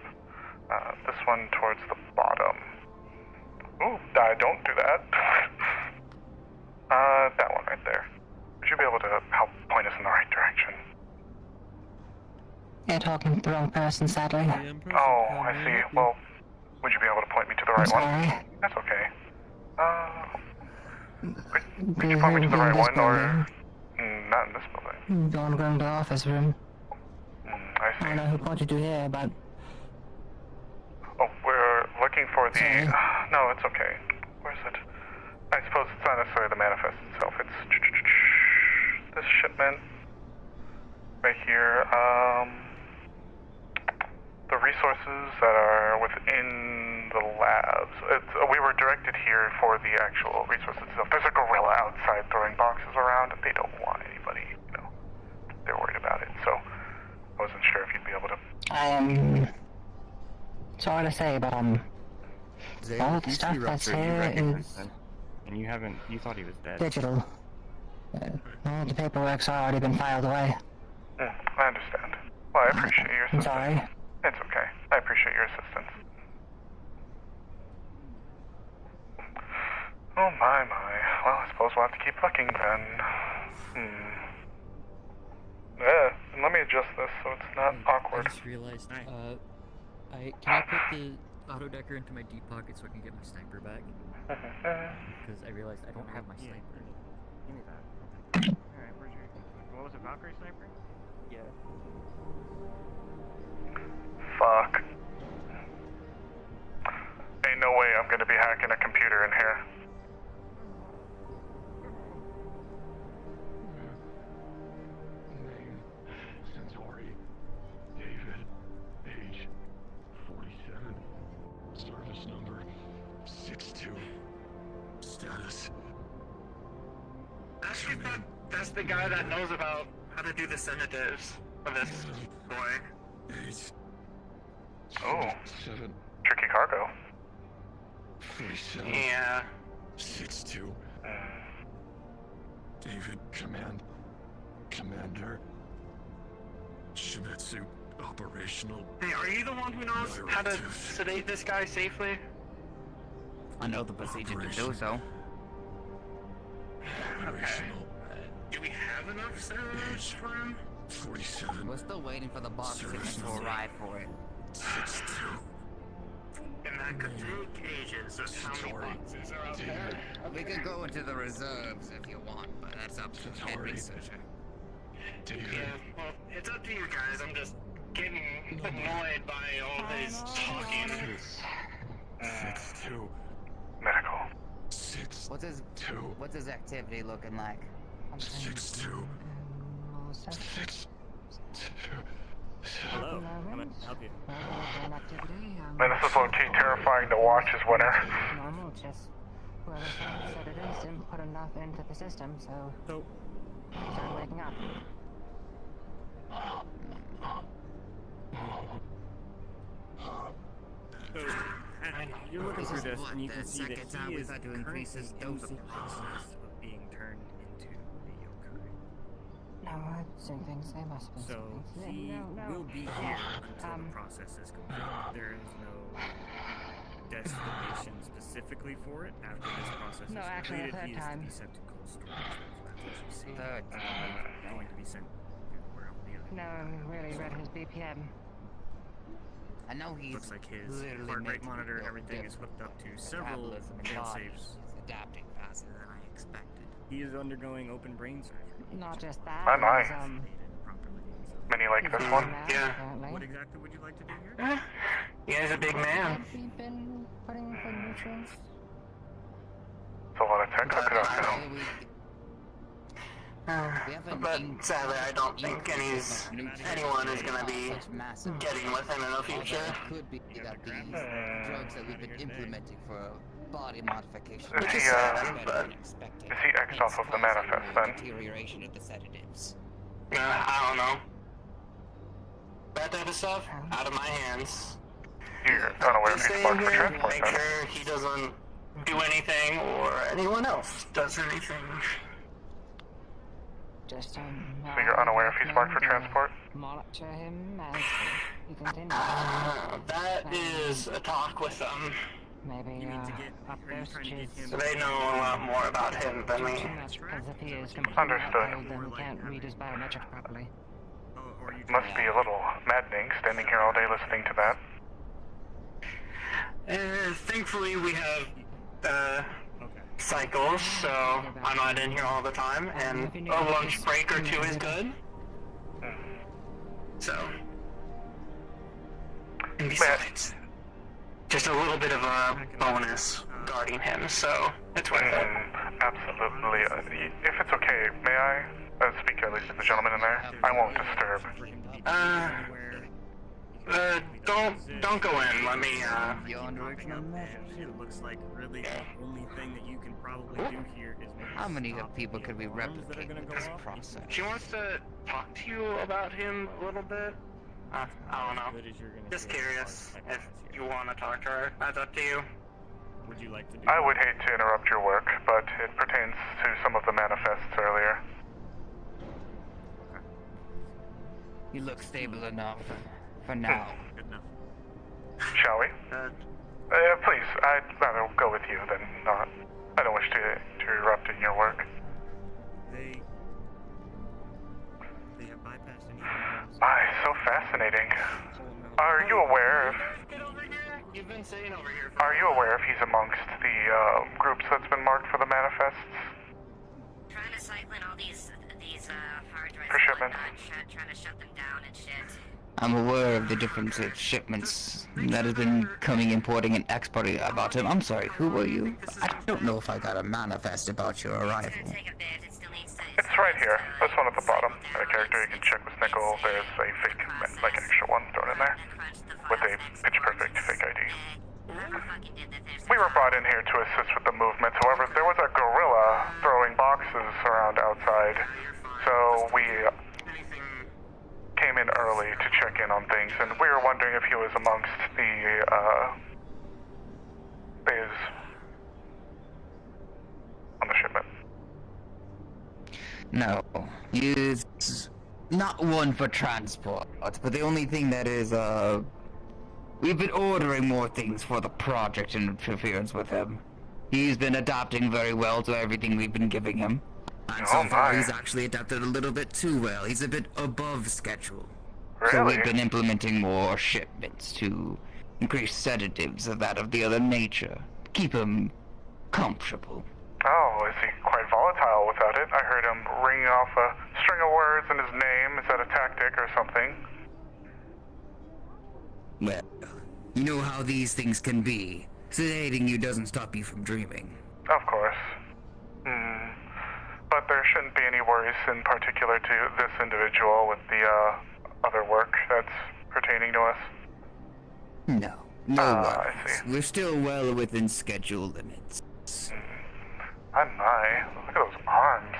This one towards the bottom. Ooh, don't do that. That one right there. Would you be able to help point us in the right direction? You're talking to the wrong person, sadly. Oh, I see. Well, would you be able to point me to the right one? That's okay. Could you point me to the right one, or... not in this building. Don't go into the office room. I see. I don't know who pointed you here, but... Oh, we're looking for the... No, it's okay. Where's it? I suppose it's not necessarily the manifest itself. It's... this shipment. Right here. The resources that are within the labs. We were directed here for the actual resources itself. There's a gorilla outside throwing boxes around, and they don't want anybody, they're worried about it. So, I wasn't sure if you'd be able to... Sorry to say, but, all the stuff that's here is... And you thought he was dead. Digital. All the paperwork's already been filed away. I understand. Well, I appreciate your assistance. I'm sorry. It's okay. I appreciate your assistance. Oh my. Well, I suppose we'll have to keep looking then. Let me adjust this so it's not awkward. I just realized, can I put the auto decker into my deep pocket so I can get my sniper back. Because I realized I don't have my sniper. Give me that. Alright, where's your... What was it, Valkyrie sniper? Yeah. Fuck. Ain't no way I'm gonna be hacking a computer in here. Name, Centauri, David, age 47, service number 62, status. That's the guy that knows about how to do the sedatives for this boy. Age Oh, 7, tricky cargo. 47, Yeah. 62. David, Commander, Shibetsu, operational. Hey, are you the one who knows how to sedate this guy safely? I know the procedure to do so. Operational. Do we have enough sedatives for him? 47. We're still waiting for the box to arrive for it. 62. And that could take ages. Just how many boxes are out there? We could go into the reserves if you want, but that's up to the head researcher. Yeah, well, it's up to you guys. I'm just getting annoyed by all this talking. 62. Medical. 62. What's his activity looking like? 62. 62. Hello, I'm gonna help you. Man, this is low-key terrifying to watch as winner. Normal, just whoever said it is didn't put enough into the system, so started waking up. So, you're looking through this, and you can see that he is currently in the process of being turned into the Yokai. No, I've seen things. They must have been So he will be here until the process is complete. There is no destination specifically for it. After this process No, is actually, completed, the he is third to time. be sent to cold storage. That's what you see. Third Going to be sent where else the other. No, I really read his BPM. I know he's Looks like his literally heart rate making monitor and real everything is hooked up to several metabolism and fail body safes. is adapting faster than I expected. He is undergoing open brain surgery. Not just that. Oh, nice. he's, Many like this one. Yeah. What exactly would you like to do here? He is a big man. Have you been putting for nutrients? It's a lot of tech hooked up now. But sadly, I don't think anyone is going to be getting with him in the future. It could be that these drugs that we've been implementing for body modification Is he, is he X'd off of the manifest then? deterioration of the sedatives. I don't know. That type of stuff, out of my hands. You're unaware if Just he's stay in marked for here, transport make then. sure he doesn't do anything or anyone else does anything. Just So you're unaware if he's marked for recommend, transport? Monitor him as he continues. That is a talk with them. Maybe up those cheeks. So they know a lot more about him than me. Because if he is completely Understood. outplayed, then he can't read his biometrics properly. Must be a little maddening standing here all day listening to that. Thankfully, we have cycles, so I'm not in here all the time, and a lunch break or two is good. So, and besides, just a little bit of a bonus guarding him, so it's worth it. Absolutely. If it's okay, may I speak at least to the gentleman in there? I won't disturb. Don't go in. Let me, It looks like really the only thing that you can probably do here is maybe How many stop people the could we alarms that are replicate gonna with go this off. process? She wants to talk to you about him a little bit. I don't know. Good as you're gonna Just do as curious far as if technology you want to talk to her. That's up to you. Would you like to do I that? would hate to interrupt your work, but it pertains to some of the manifests earlier. You look stable enough for now. Good enough. Shall we? Please, I'd rather go with you than not. I don't wish to interrupt in your work. They have bypassed any alarms. My, so fascinating. Are you aware of... You've been saying over here. Are you aware if he's amongst the groups that's been marked for the manifests? Trying to cycle in all these hard drives For and shipment. whatnot, trying to shut them down and shit. I'm aware of the difference of shipments that have been coming, importing, and exporting about him. I'm sorry, who were you? I don't know if I got a manifest about your arrival. It's right here. This one at the bottom. A character you can check with Nickel. There's a fake, like extra one thrown in there. With a pitch perfect fake ID. We were brought in here to assist with the movement. However, there was a gorilla throwing boxes around outside. So we came in early to check in on things, and we were wondering if he was amongst the, on the shipment. No, he's not one for transport, but the only thing that is, we've been ordering more things for the project in interference with him. He's been adapting very well to everything we've been giving him. And so far, he's actually adapted a little bit too well. He's a bit above schedule. Really? So we've been implementing more shipments to increase sedatives of that of the other nature. Keep him comfortable. Oh, is he quite volatile without it? I heard him ringing off a string of words in his name. Is that a tactic or something? Well, you know how these things can be. Sedating you doesn't stop you from dreaming. Of course. But there shouldn't be any worries in particular to this individual with the, other work that's pertaining to us? No. No I worries. see. We're still well within schedule limits. My. Look at those arms.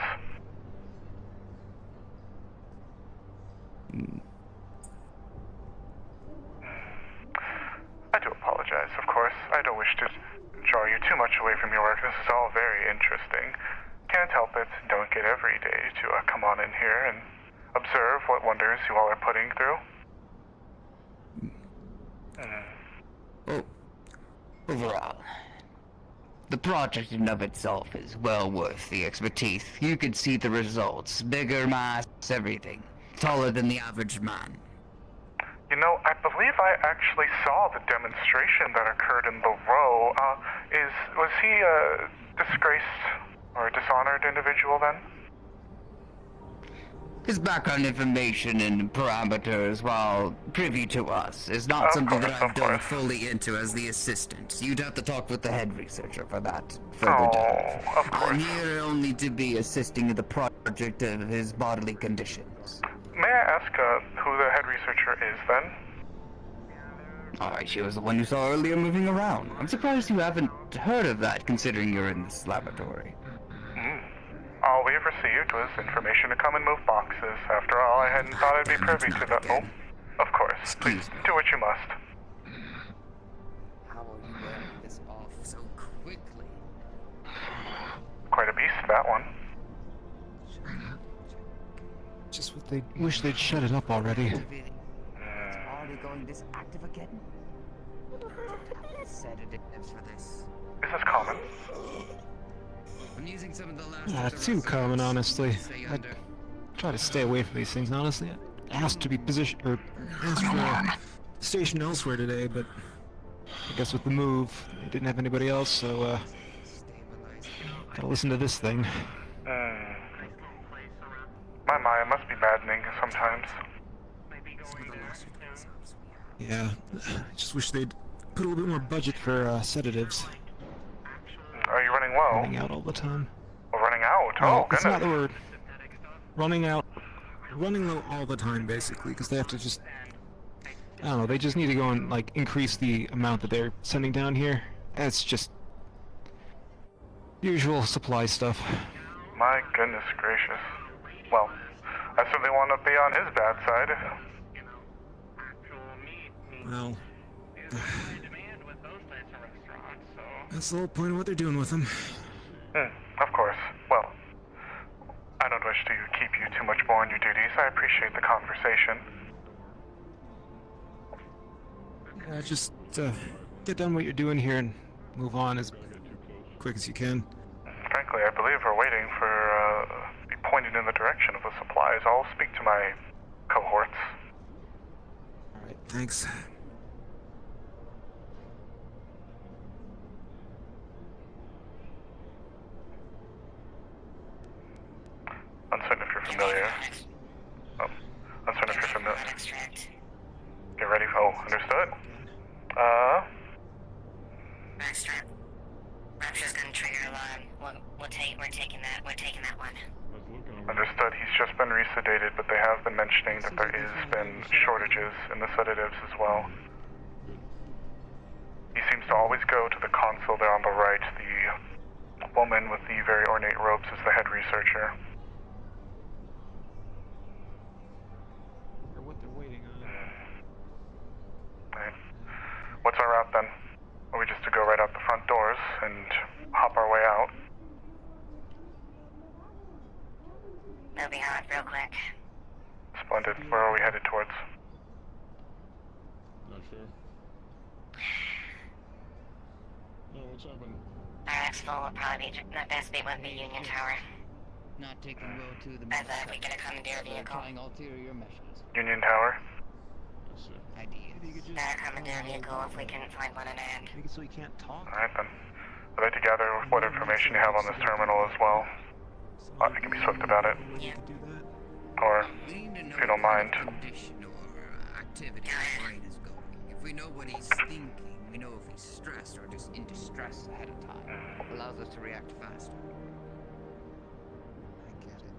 I do apologize, of course. I don't wish to draw you too much away from your work. This is all very interesting. Can't help it. Don't get every day to come on in here and observe what wonders you all are putting through. Oh, overall, the project in of itself is well worth the expertise. You could see the results. Bigger mass, everything. Taller than the average man. You know, I believe I actually saw the demonstration that occurred in the row. Was he a disgraced or a dishonored individual then? His background information and parameters, while privy to us, is not something that I've dug fully into as the assistant. You'd have to talk with the head researcher for that further down. Of course. I'm here only to be assisting in the project of his bodily conditions. May I ask who the head researcher is then? Alright, she was the one you saw earlier moving around. I'm surprised you haven't heard of that, considering you're in this laboratory. All we have received was information to come and move boxes. After all, I hadn't thought I'd be privy to that. Oh, of course. Please do what you must. How are you wearing this off so quickly? Quite a beast, that one. Just what they wish they'd shut it up already. It's already going this active again? Sedatives for this. Is this common? I'm using some of the last Too common, honestly. I try to stay away from these things, honestly. I asked to be positioned, or asked for a station elsewhere today, but I guess with the move, they didn't have anybody else, so, gotta listen to this thing. My, it must be maddening sometimes. Yeah, I just wish they'd put a little bit more budget for, sedatives. Are you running low? Running out all the time. Running out? No, Oh, that's goodness. not the word. Running out. Running low all the time, basically, because they have to just... I don't know, they just need to go and, like, increase the amount that they're sending down here. It's just... usual supply stuff. My goodness gracious. Well, I certainly want to be on his bad side. Well... that's the whole point of what they're doing with them. Of course. Well, I don't wish to keep you too much more on your duties. I appreciate the conversation. Just, get done what you're doing here and move on as quick as you can. Frankly, I believe we're waiting for, to be pointed in the direction of the supplies. I'll speak to my cohorts. Alright, thanks. familiar. Oh, I'm sorry if you're familiar. Get ready. Oh, understood. Backstrap. Rapture's gonna trigger alarm. We're taking that one. Understood. He's just been resedated, but they have been mentioning that there is been shortages in the sedatives as well. He seems to always go to the console there on the right. The woman with the very ornate robes is the head researcher. Or what they're waiting on. Right. What's our route then? Are we just to go right out the front doors and hop our way out? Moving on real quick. Splendid. Where are we headed towards? Not sure. No, what's happening? Our exfil would probably be, the best bet would be Union Tower. Not taking road to the As if we get a commandeer vehicle. ulterior measures. Union Tower? That's it. Better commandeer vehicle if we can find one in hand. Make it so he can't talk. Alright then. I'd like to gather what information you have on this terminal as well. I can be swift about it. Yeah. Or, if you don't mind. Activity the brain is going. If we know what he's thinking, we know if he's stressed or just in distress ahead of time. Allows us to react faster. I get it.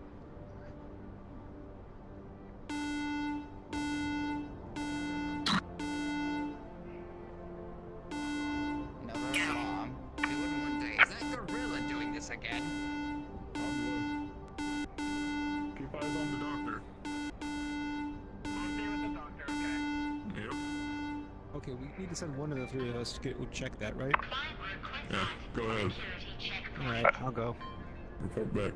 Another alarm. Do it in one day. Is that gorilla doing this again? Keep eyes on the doctor. Yep. Okay, we need to send one of the three of us to go check that, right? Yeah, go ahead. Alright, I'll go. Report back.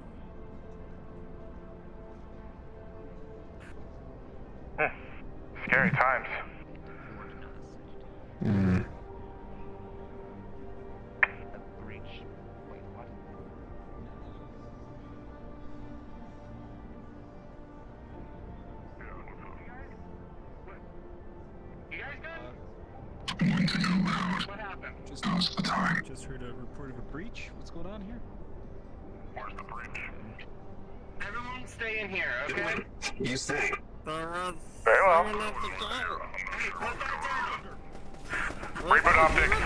Scary times. Hmm. What happened? Just heard a report of a breach. What's going on here? Where's the breach? Everyone stay in here, okay? You stay. Very well. Reboot optics.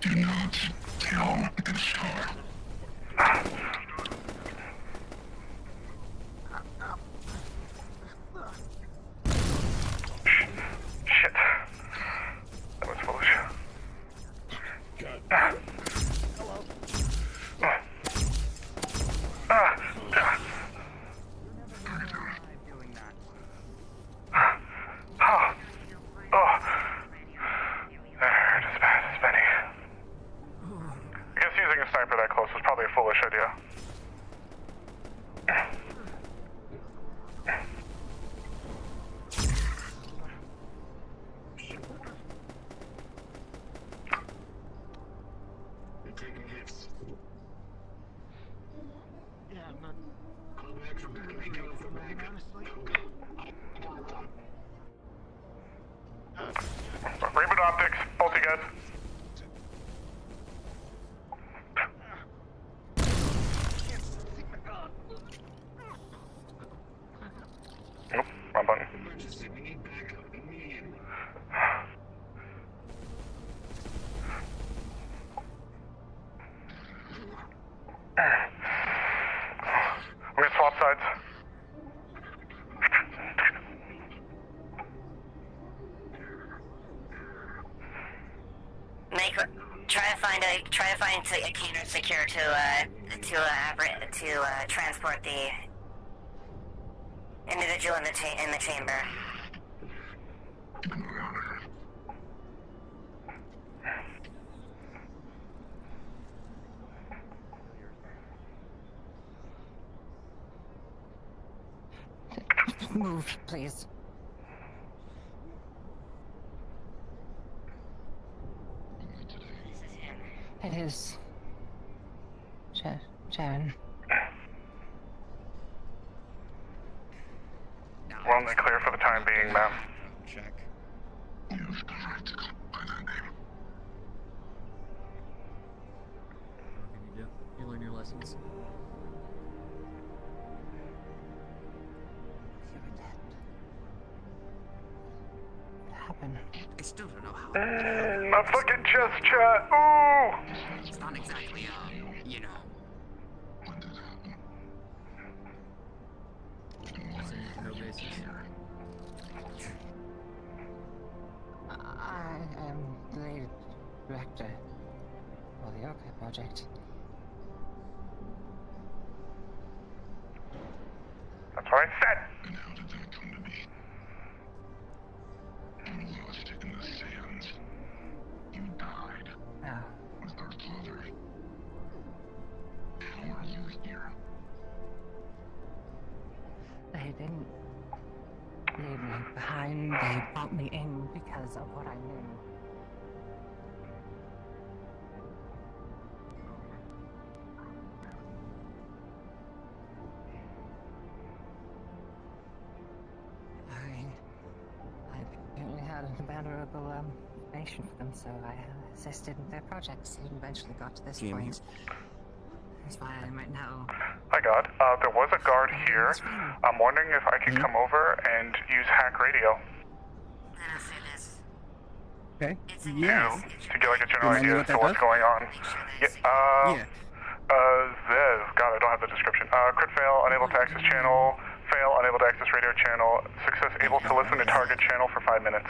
Do not tell the star. Shit. That was foolish. I guess using a sniper that close was probably a foolish idea. Yeah, I'm not. Reboot optics, both you guys. Nope, wrong button. We're gonna swap sides. Try to find a cannon secure to transport the individual in the chamber. Move, please. It is. Sharon. We're only clear for the time being, ma'am. Check. You have the right to call by that name. What can you do? You learn your lessons. happen. I still don't know how. My fucking chest chat. Ooh. It's not exactly, you know. No basis. I am the lead director for the Yokai project. That's what I said. And how did that come to be? Lost in the sands. You died. No. With our father. How are you here? They didn't leave me behind. They brought me in because of what I knew. I apparently had an invaluable information for them, so I assisted in their projects and eventually got to this point. That's why I might now. Hi, God. There was a guard here. I'm wondering if I could come over and use hack radio. Okay. To get like a general idea as to what's going on. Yeah. Zev. God, I don't have the description. Crit fail, unable to access channel. Fail, unable to access radio channel. Success, able to listen to target channel for 5 minutes.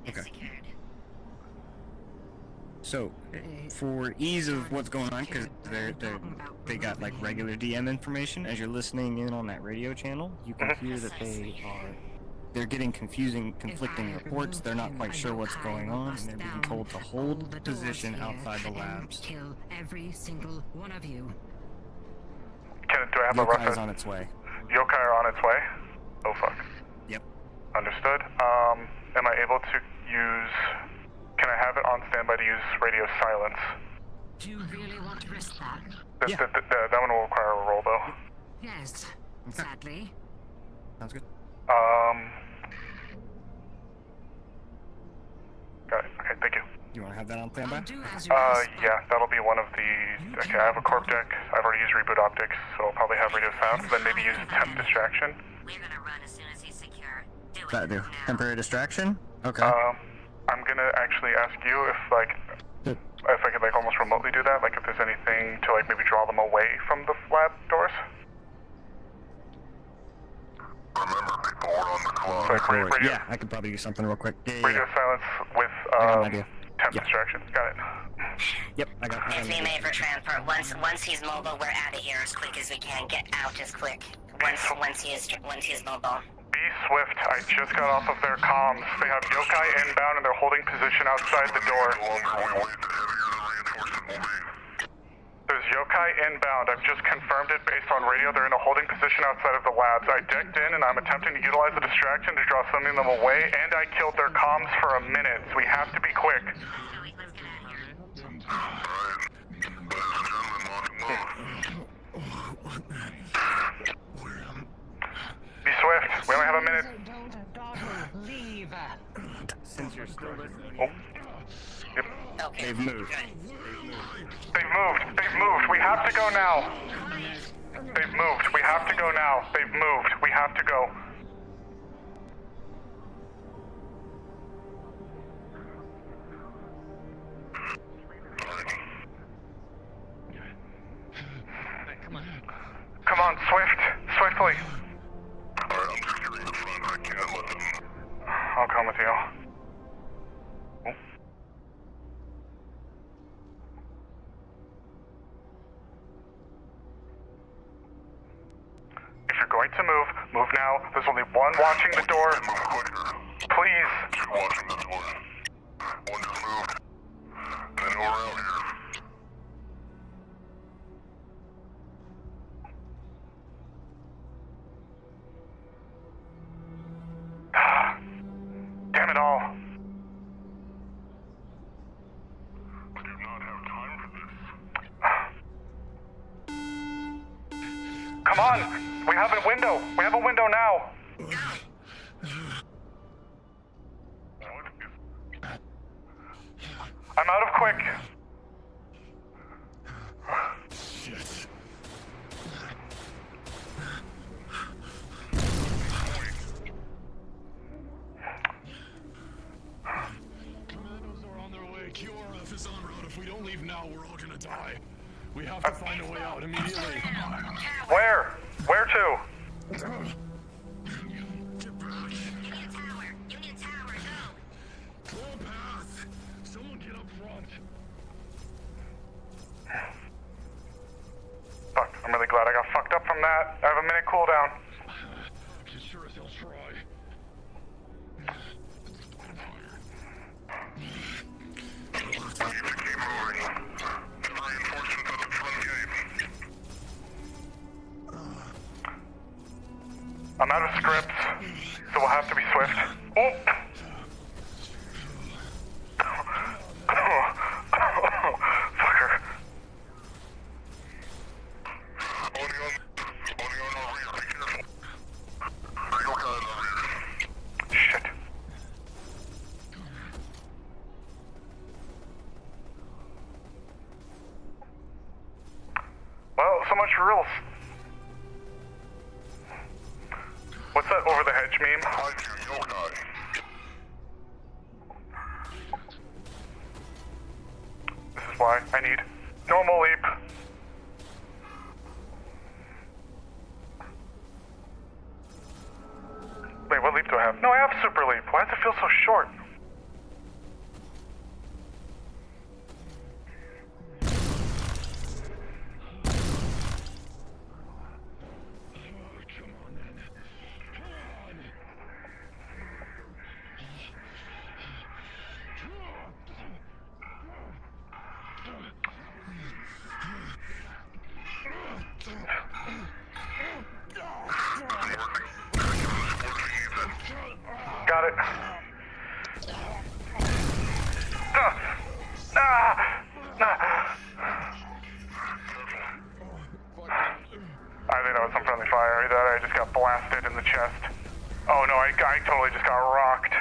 Okay. So, for ease of what's going on, because they got like regular DM information, as you're listening in on that radio channel, you can hear that they're getting conflicting reports. They're not quite sure what's going on, and they're being told to hold position outside the labs. Kill every single one of you. Do I have a Yokai reference? is on its way. Yokai are on its way? Oh, fuck. Yep. Understood. Am I able to use... Can I have it on standby to use radio silence? Do you really want to risk that? That one will require a roll, though. Yes, sadly. Sounds good. Got it. Okay, thank you. You want to have that on standby? Yeah, that'll be one of the... Okay, I have a corp deck. I've already used reboot optics, so I'll probably have radio silence, then maybe use temp distraction. We're gonna run as soon as he's secure. Do That do. Temporary distraction? Okay. I'm gonna actually ask you if, like, if I could, like, almost remotely do that, like, if there's anything to, like, maybe draw them away from the lab doors. Remember, people were on the clock. Like, radio, Yeah, I could probably do something real quick. radio silence with, I got an idea. temp distraction. Got it. Yep, I got It's being made for transport. Once he's mobile, we're out of here as quick as we can. Get out as quick. Once he is mobile. Be swift. I just got off of their comms. They have Yokai inbound and they're holding position outside the door. There's Yokai inbound. I've just confirmed it based on radio. They're in a holding position outside of the labs. I decked in and I'm attempting to utilize the distraction to draw some of them away, and I killed their comms for a minute, so we have to be quick. Be swift. We only have a minute. Leave. Since you're still listening. Oh. Yep. Okay. They've moved. They've moved. They've moved. We have to go now. They've moved. We have to go now. They've moved. We have to go. Come on, swift. Swiftly. I'll come with you. Oh. If you're going to move, move now. There's only one watching the door. Please. Two watching the door. One just moved. And then we're out here. Damn it all. We do not have time for this. Come on! We have a window! We have a window now! I'm out of quick. Shit. QRF is en route. If we don't leave now, we're all gonna die. We have to find a way out immediately. Where? Where to? Get back. Union Tower, go! Clear path. Someone get up front. Fuck, I'm really glad I got fucked up from that. I have a minute cooldown. Sure as hell try. I'm out of scripts, so we'll have to be swift. Oh! Fucker. Shit. Well, so much for real. What's that over the hedge meme? Yokai. This is why I need normal leap. Wait, what leap do I have? No, I have super leap. Why does it feel so short? Got it. I think that was some friendly fire. Either that or I just got blasted in the chest. Oh no, I totally just got rocked.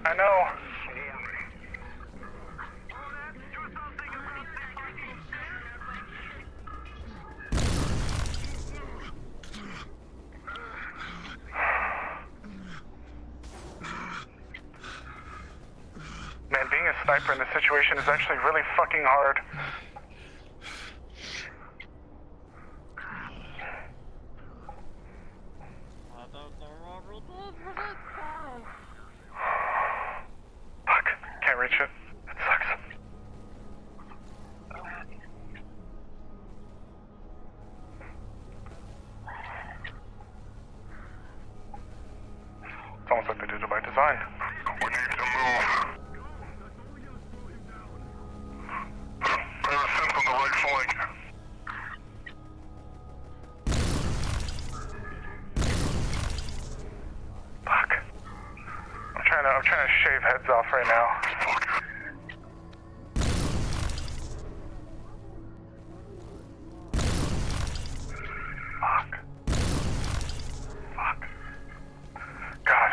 I know. Man, being a sniper in this situation is actually really fucking hard. Fuck, can't reach it. It sucks. It's almost like they did it by design. We need to move. Parasynth on the right flank. Fuck. I'm trying to shave heads off right now. Fuck. Fuck. God.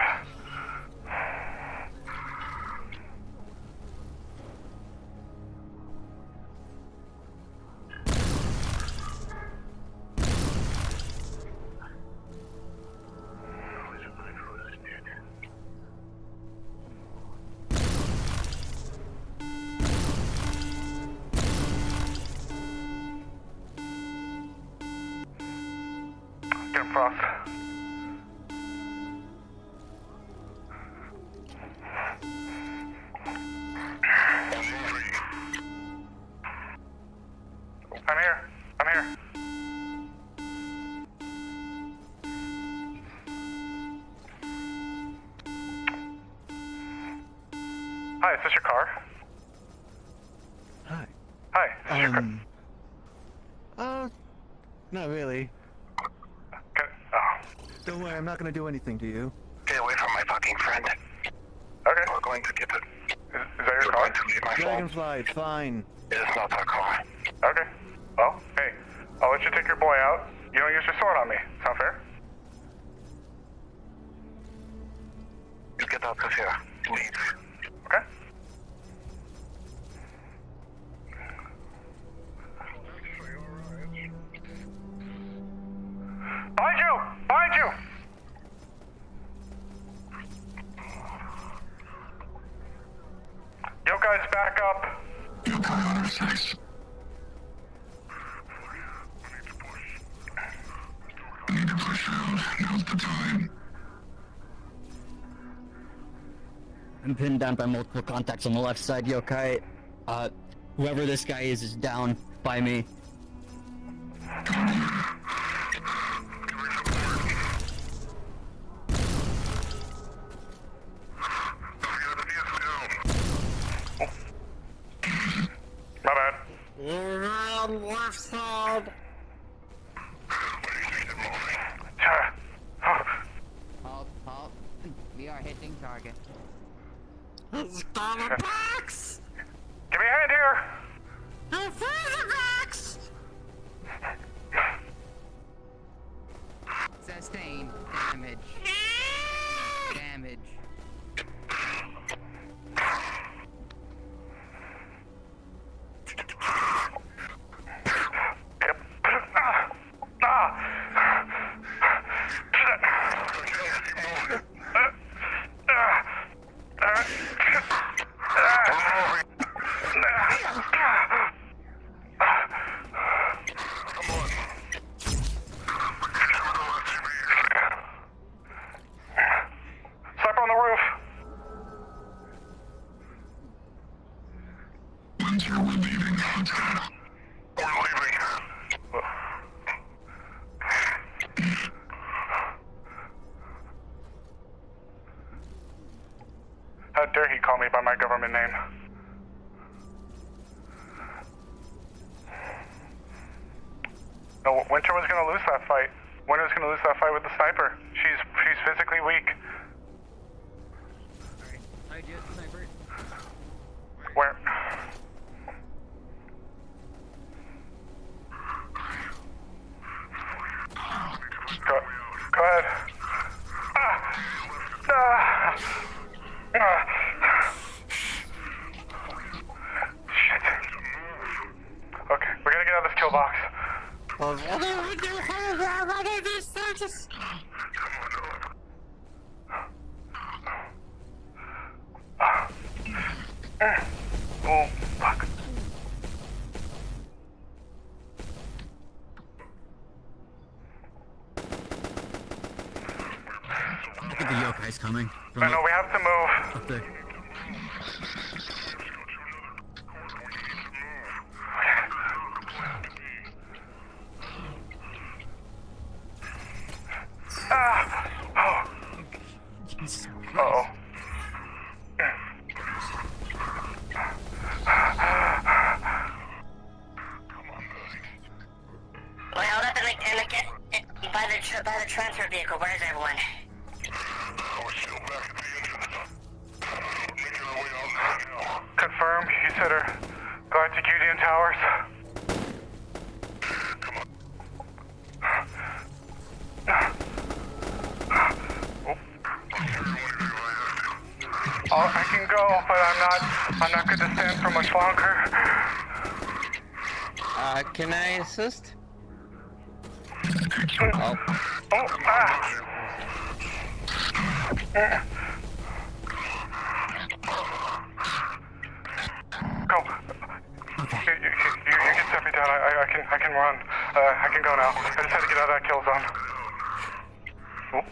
Get him, Frost. I'm here. I'm here. Hi, is this your car? Hi. Hi, is this your car? Not really. Oh. Don't worry, I'm not gonna do anything to you. Stay away from my fucking friend. Okay. We're going to get it. Is that your car? To leave my phone. Dragonfly, it's fine. It's not a car. Okay. Well, hey, I'll let you take your boy out. You don't use your sword on me. Sound fair? You get the south of here. Leave. Okay. Behind you! Behind you! Yokai's back up. Yokai on our 6. I need to push out. Now's the time. I'm pinned down by multiple contacts on the left side, Yokai. Whoever this guy is down by me. My bad. Around left side. Halt. We are hitting target. He's got a box! Give me a hand here! I found the box! Sustain damage. Damage. Sniper on the roof! Winter, we're leaving. Hunter. How dare he call me by my government name? No, Winter was gonna lose that fight. Winter was gonna lose that fight with the sniper. She's physically weak. I did sniper. Where? Go ahead. Shit. Okay, we gotta get out of this kill box. Oh, fuck. I think the Yokai's coming. I know, we have to move. Up there. Uh-oh. Well, hold up and get by the transfer vehicle. Where is everyone? Confirm, you said her Galactic Union Towers. Oh, I can go, but I'm not good to stand for much longer. Can I assist? Oh. Go. Okay. You can set me down. I can run. I can go now. I just had to get out of that kill zone. Oh.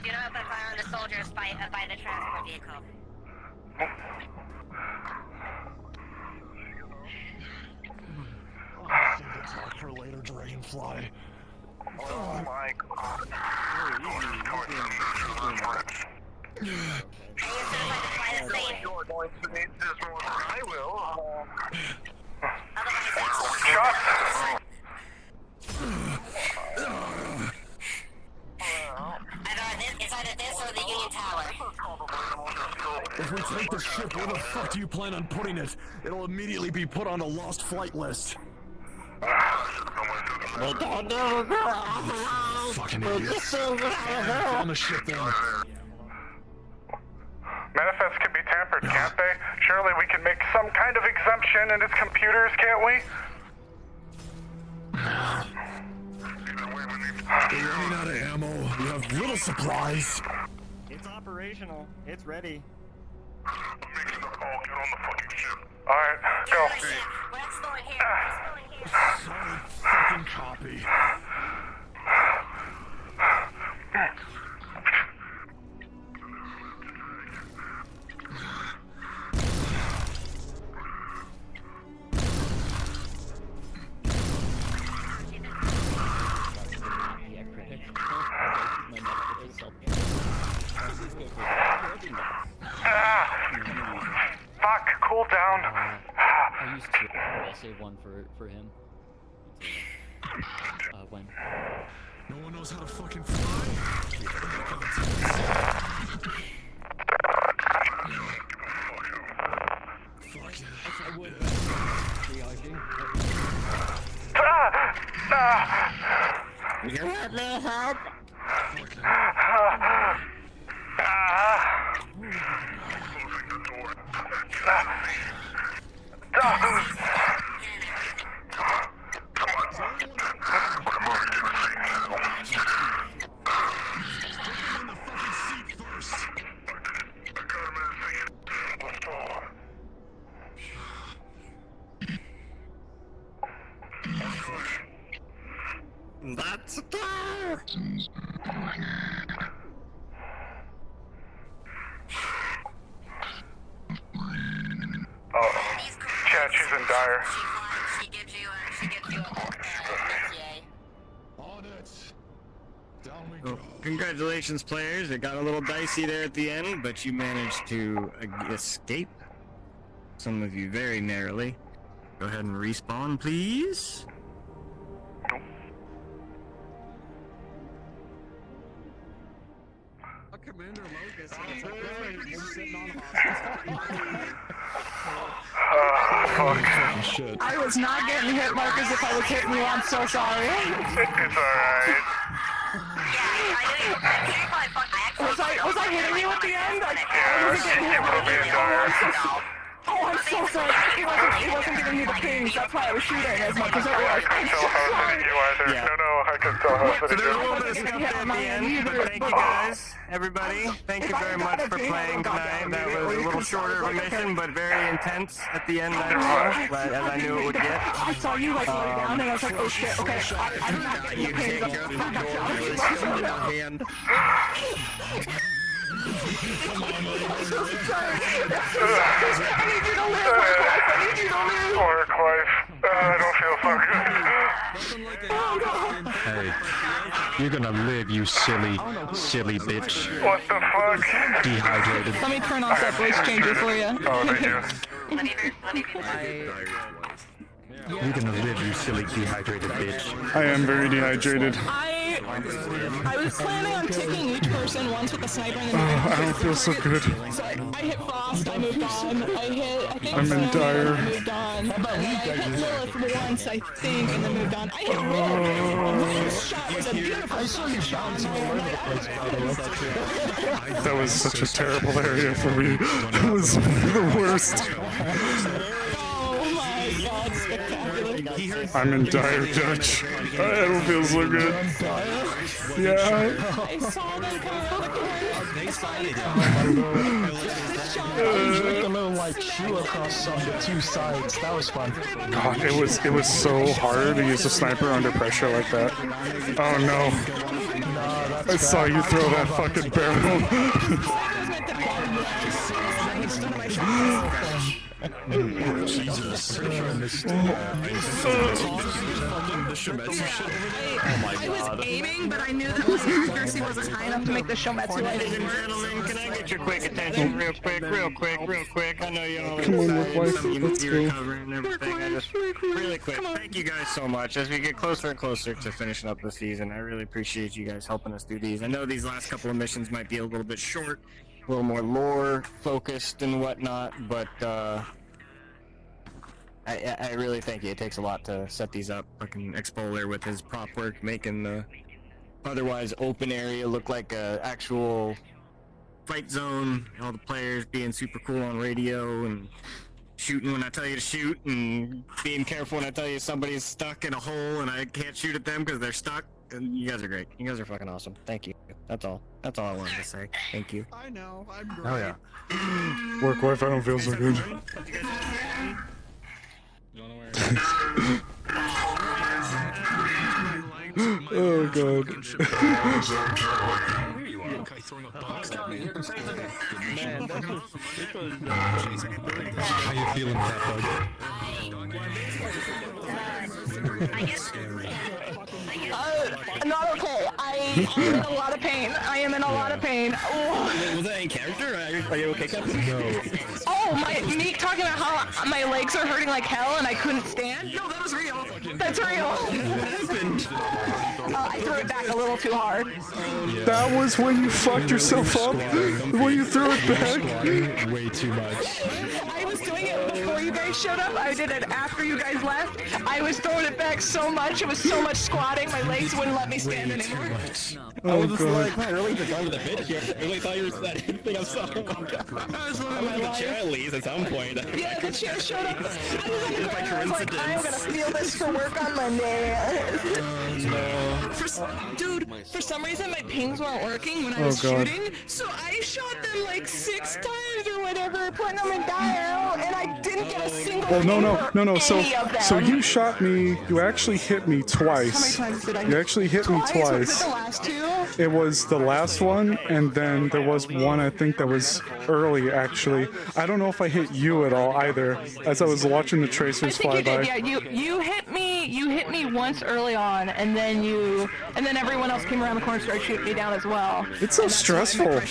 Do not open fire on the soldiers by the transport vehicle. Talk for later, Dragonfly. Oh my god. You're going to need this more than I will. Shots! It's either this or the Union Tower. If we take the ship, where the fuck do you plan on putting it? It'll immediately be put on a lost flight list. Fucking idiots. On the ship then. surely we can make some kind of exemption in his computers, can't we? We're running out of ammo. We have little supplies. It's operational. It's ready. Alright, go. Solid fucking copy. Fuck, cool down. I used to. I'll save one for him. When? No one knows how to fucking fly. Fuck yeah. I would. You want me help? That's a car! Oh, Chad, she's in dire. She gives you a On it. Down we Well, go. congratulations, players. It got a little dicey there at the end, but you managed to escape. Some of you very narrowly. Go ahead and respawn, please. Commander Locus sitting on Fuck. I was not getting hit, Marcus. If I was hitting you, I'm so sorry. It's alright. Was I hitting you at the end? Yeah, you will be in dire. Oh, I'm so sorry. It wasn't giving me the pings. That's why I was shooting as much as it was. I couldn't tell how I was hitting you either. Yeah. No, I couldn't tell how I was So hitting there's a you. little bit of stuff there at the end, but thank you guys, everybody. Thank you very much for playing tonight. That was a little shorter of a mission, but very intense at the end, as I knew it would get. I saw you like lay down, and I was like, oh shit, okay. I'm not getting the pings. Hand. Come on, I'm so sorry. I need you to live, Work life. I don't feel so good. Hey, you're gonna live, you silly bitch. What the fuck? Dehydrated. Let me turn off that voice changer for you. Oh, thank you. You're gonna live, you silly dehydrated bitch. I am very dehydrated. I was planning on ticking each person once with the sniper and then Oh, I don't feel so good. So I hit Frost, I moved on. I think I'm in Sam, dire. I moved on. And then I hit Lilith once, I think, and then moved on. I hit Lilith. Lilith's shot was a beautiful shot. That was such a terrible area for me. That was the worst. Oh my god, spectacular. I'm in dire, Dutch. I don't feel so good. Yeah. I saw them come out of the corner. I saw you Like a little like chew across the two sides. That was fun. God, it was so hard to use a sniper under pressure like that. Oh no. I saw you throw that fucking barrel. Jesus. I was aiming, but I knew that my accuracy wasn't high enough to make the Shometsu. Ladies and gentlemen, can I get your quick attention real quick? I know you all are Come on, work life. some of you Let's be go. recovering and everything. I just really quick. Thank you guys so much. As we get closer and closer to finishing up the season, I really appreciate you guys helping us do these. I know these last couple of missions might be a little bit short, a little more lore focused and whatnot, but I really thank you. It takes a lot to set these up. Fucking Expoler with his prop work, making the otherwise open area look like a actual fight zone, all the players being super cool on radio and shooting when I tell you to shoot, and being careful when I tell you somebody's stuck in a hole and I can't shoot at them because they're stuck. And you guys are great. You guys are fucking awesome. Thank you. That's all. That's all I wanted to say. Thank you. I know. I'm great. Oh yeah. Work wife, I don't feel so good. Oh god. Yokai throwing a box at me. Man, this was How you feeling, Cat Bug? Not okay. I am in a lot of pain. I am in a lot of pain. Oh. Was that in character? Are you okay, Captain? No. Oh, me talking about how my legs are hurting like hell and I couldn't stand? No, that was real. That's real. What happened? I threw it back a little too hard. That was when you fucked yourself up? When you threw it back? Way too much. I was doing it before you guys showed up. I did it after you guys left. I was throwing it back so much. It was so much squatting. My legs wouldn't let me stand anymore. I was just like, man, I really been going with a bit here. I really thought you were that thing I saw. I was looking at the chair at least at some point. Yeah, the chair showed up. I was in the corner. I was like, I'm gonna steal this for work on Monday. Dude, for some reason my pings weren't working when I was shooting, so I shot them like 6 times or whatever, putting them in dial, and I didn't get a single Well, no. So them. you shot me. You actually hit me twice. How many times did I hit You actually hit me Was twice. it the last 2? It was the last one, and then there was one I think that was early actually. I don't know if I hit you at all either, as I was watching the tracers fly you did, by. yeah. You hit me. You hit me once early on, and then everyone else came around the corner and started shooting me down as well. It's so stressful.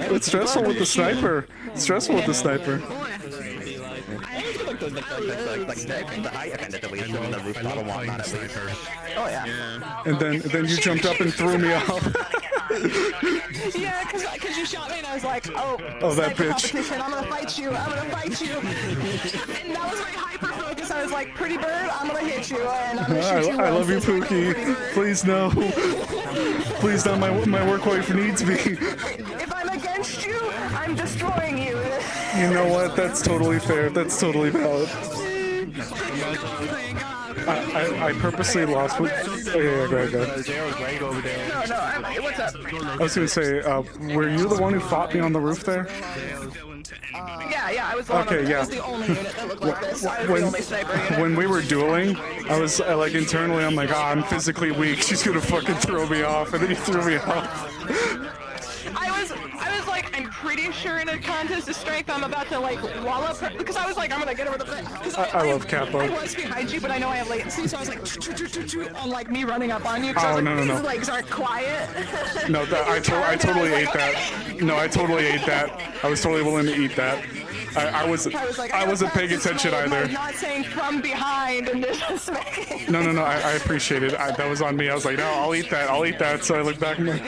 It's stressful with the sniper. It's stressful with the sniper. The high offended at least on the rooftop and whatnot at least. Oh yeah. And then you jumped up and threw me off. Yeah, because you shot me and I was like, oh that sniper bitch. competition, I'm gonna fight you. And that was my hyper focus. I was like, pretty bird, I'm gonna hit you, and I'm gonna shoot you. I love you, Pookie. Please no. Please no, my work wife needs me. If I'm against you, I'm destroying you. You know what? That's totally fair. That's totally valid. I purposely lost. Oh, yeah, go ahead. No, what's up? I was gonna say, were you the one who fought me on the roof there? Yeah, I was the one. Okay, I was the only unit that looked like this. I was the only sniper unit. When we were dueling, I was like internally, I'm like, I'm physically weak. She's gonna fucking throw me off, and then you threw me off. I was like, I'm pretty sure in a contest of strength I'm about to like wallop her, because I was like, I'm gonna get her with a I love Capo. I was behind you, but I know I have latency, so I was like, on like me running up on you, because I was like, no. these legs aren't quiet. No, I totally ate that. No, I totally ate that. I was totally willing to eat that. I wasn't paying attention either. Not saying from behind and just smacking. No, I appreciate it. That was on me. I was like, no, I'll eat that. So I looked back and like,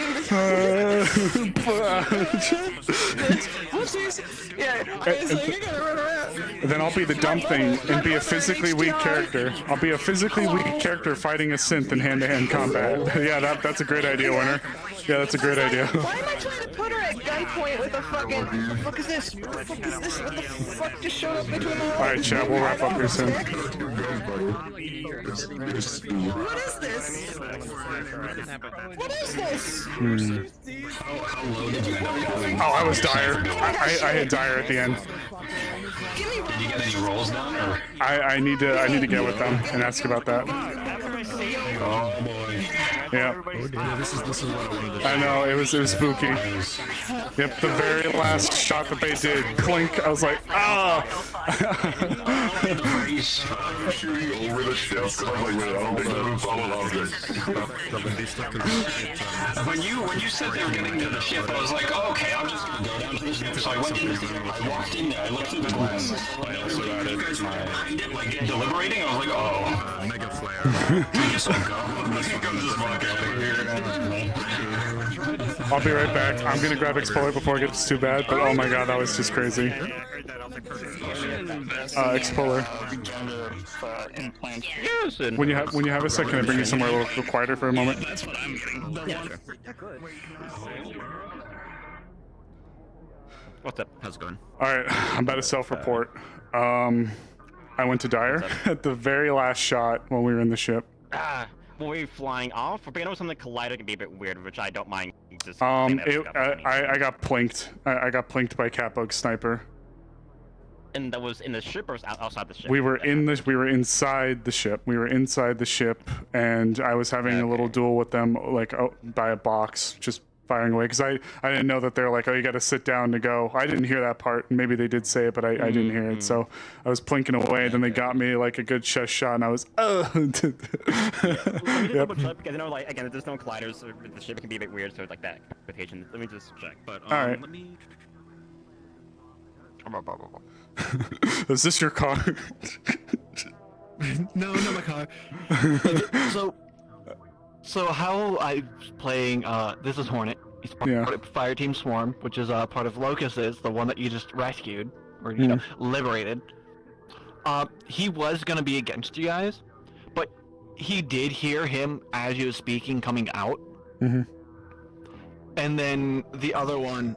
Whoopsies. Yeah, I was like, you're gonna run around. then I'll be the dumb thing and be a physically weak character. I'll be a physically weak character fighting a synth in hand-to-hand combat. Yeah, that's a great idea, winner. Yeah, that's a great idea. Why am I trying to put her at gunpoint with a fucking... What the fuck is this? What the fuck is this? What the fuck just showed up between my legs? Alright, chat, we'll wrap up here soon. What is this? What is this? Oh, I was dire. I had dire at the end. Did you get any rolls done? Or? I need to get with them and ask about that. Oh boy. Yeah. This is what I wanted to I know, it was spooky. Yep, the very last shot that they did, clink, I was like, ah! Shooting over the ship, because I'm like, wait, I don't think that was all When you said they were getting to the ship, I was like, oh, okay, I'm just gonna go down to the ship. So I went in, I walked in there, I looked through the glass. I also added you guys were behind it, like deliberating. I was like, oh, mega flare. I guess I'll go. Let's go to the I'll be right back. I'm gonna grab Explorer before it gets too bad, but oh my god, that was just crazy. Explorer. When you have a second, can I bring you somewhere a little quieter for a moment? That's what I'm getting. Yeah, sure. What's up? How's it going? Alright, I'm about to self-report. I went to Dyer at the very last shot when we were in the ship. When we were flying off, but I know something Collider can be a bit weird, which I don't mind. Just I got plinked. I got plinked by Catbug's sniper. And that was in the ship or was outside the ship? We were inside the ship. We were inside the ship, and I was having a little duel with them, like by a box, just firing away. Because I didn't know that they're like, oh, you got to sit down to go. I didn't hear that part. Maybe they did say it, but I didn't hear it. So I was plinking away, and then they got me like a good chest shot, and I was Let me just double check because I know, like, again, there's no colliders, so the ship can be a bit weird, so it's like that complication. Let me just check. But all right. Let me. Is this your car? No, not my car. So how I'm playing, this is Hornet. He's part of Fire Team Swarm, which is part of Locust's, the one that you just rescued, or, you know, liberated. He was gonna be against you guys, but he did hear him as he was speaking coming out. And then the other one,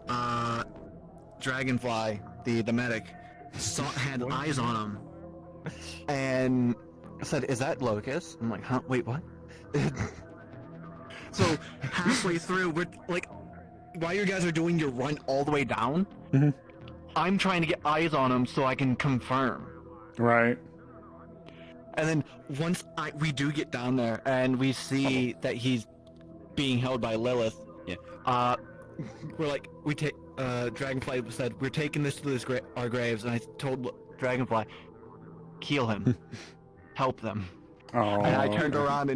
Dragonfly, the medic, had eyes on him, and said, "Is that Locust?" I'm like, "Huh? Wait, what?" So halfway through, we're like, while you guys are doing your run all the way down, I'm trying to get eyes on him so I can confirm. Right. And then once we do get down there and we see that he's being held by Lilith, we're like, we take. Dragonfly said, "We're taking this to our graves," and I told Dragonfly, "Heal him, help them." Oh. And I turned around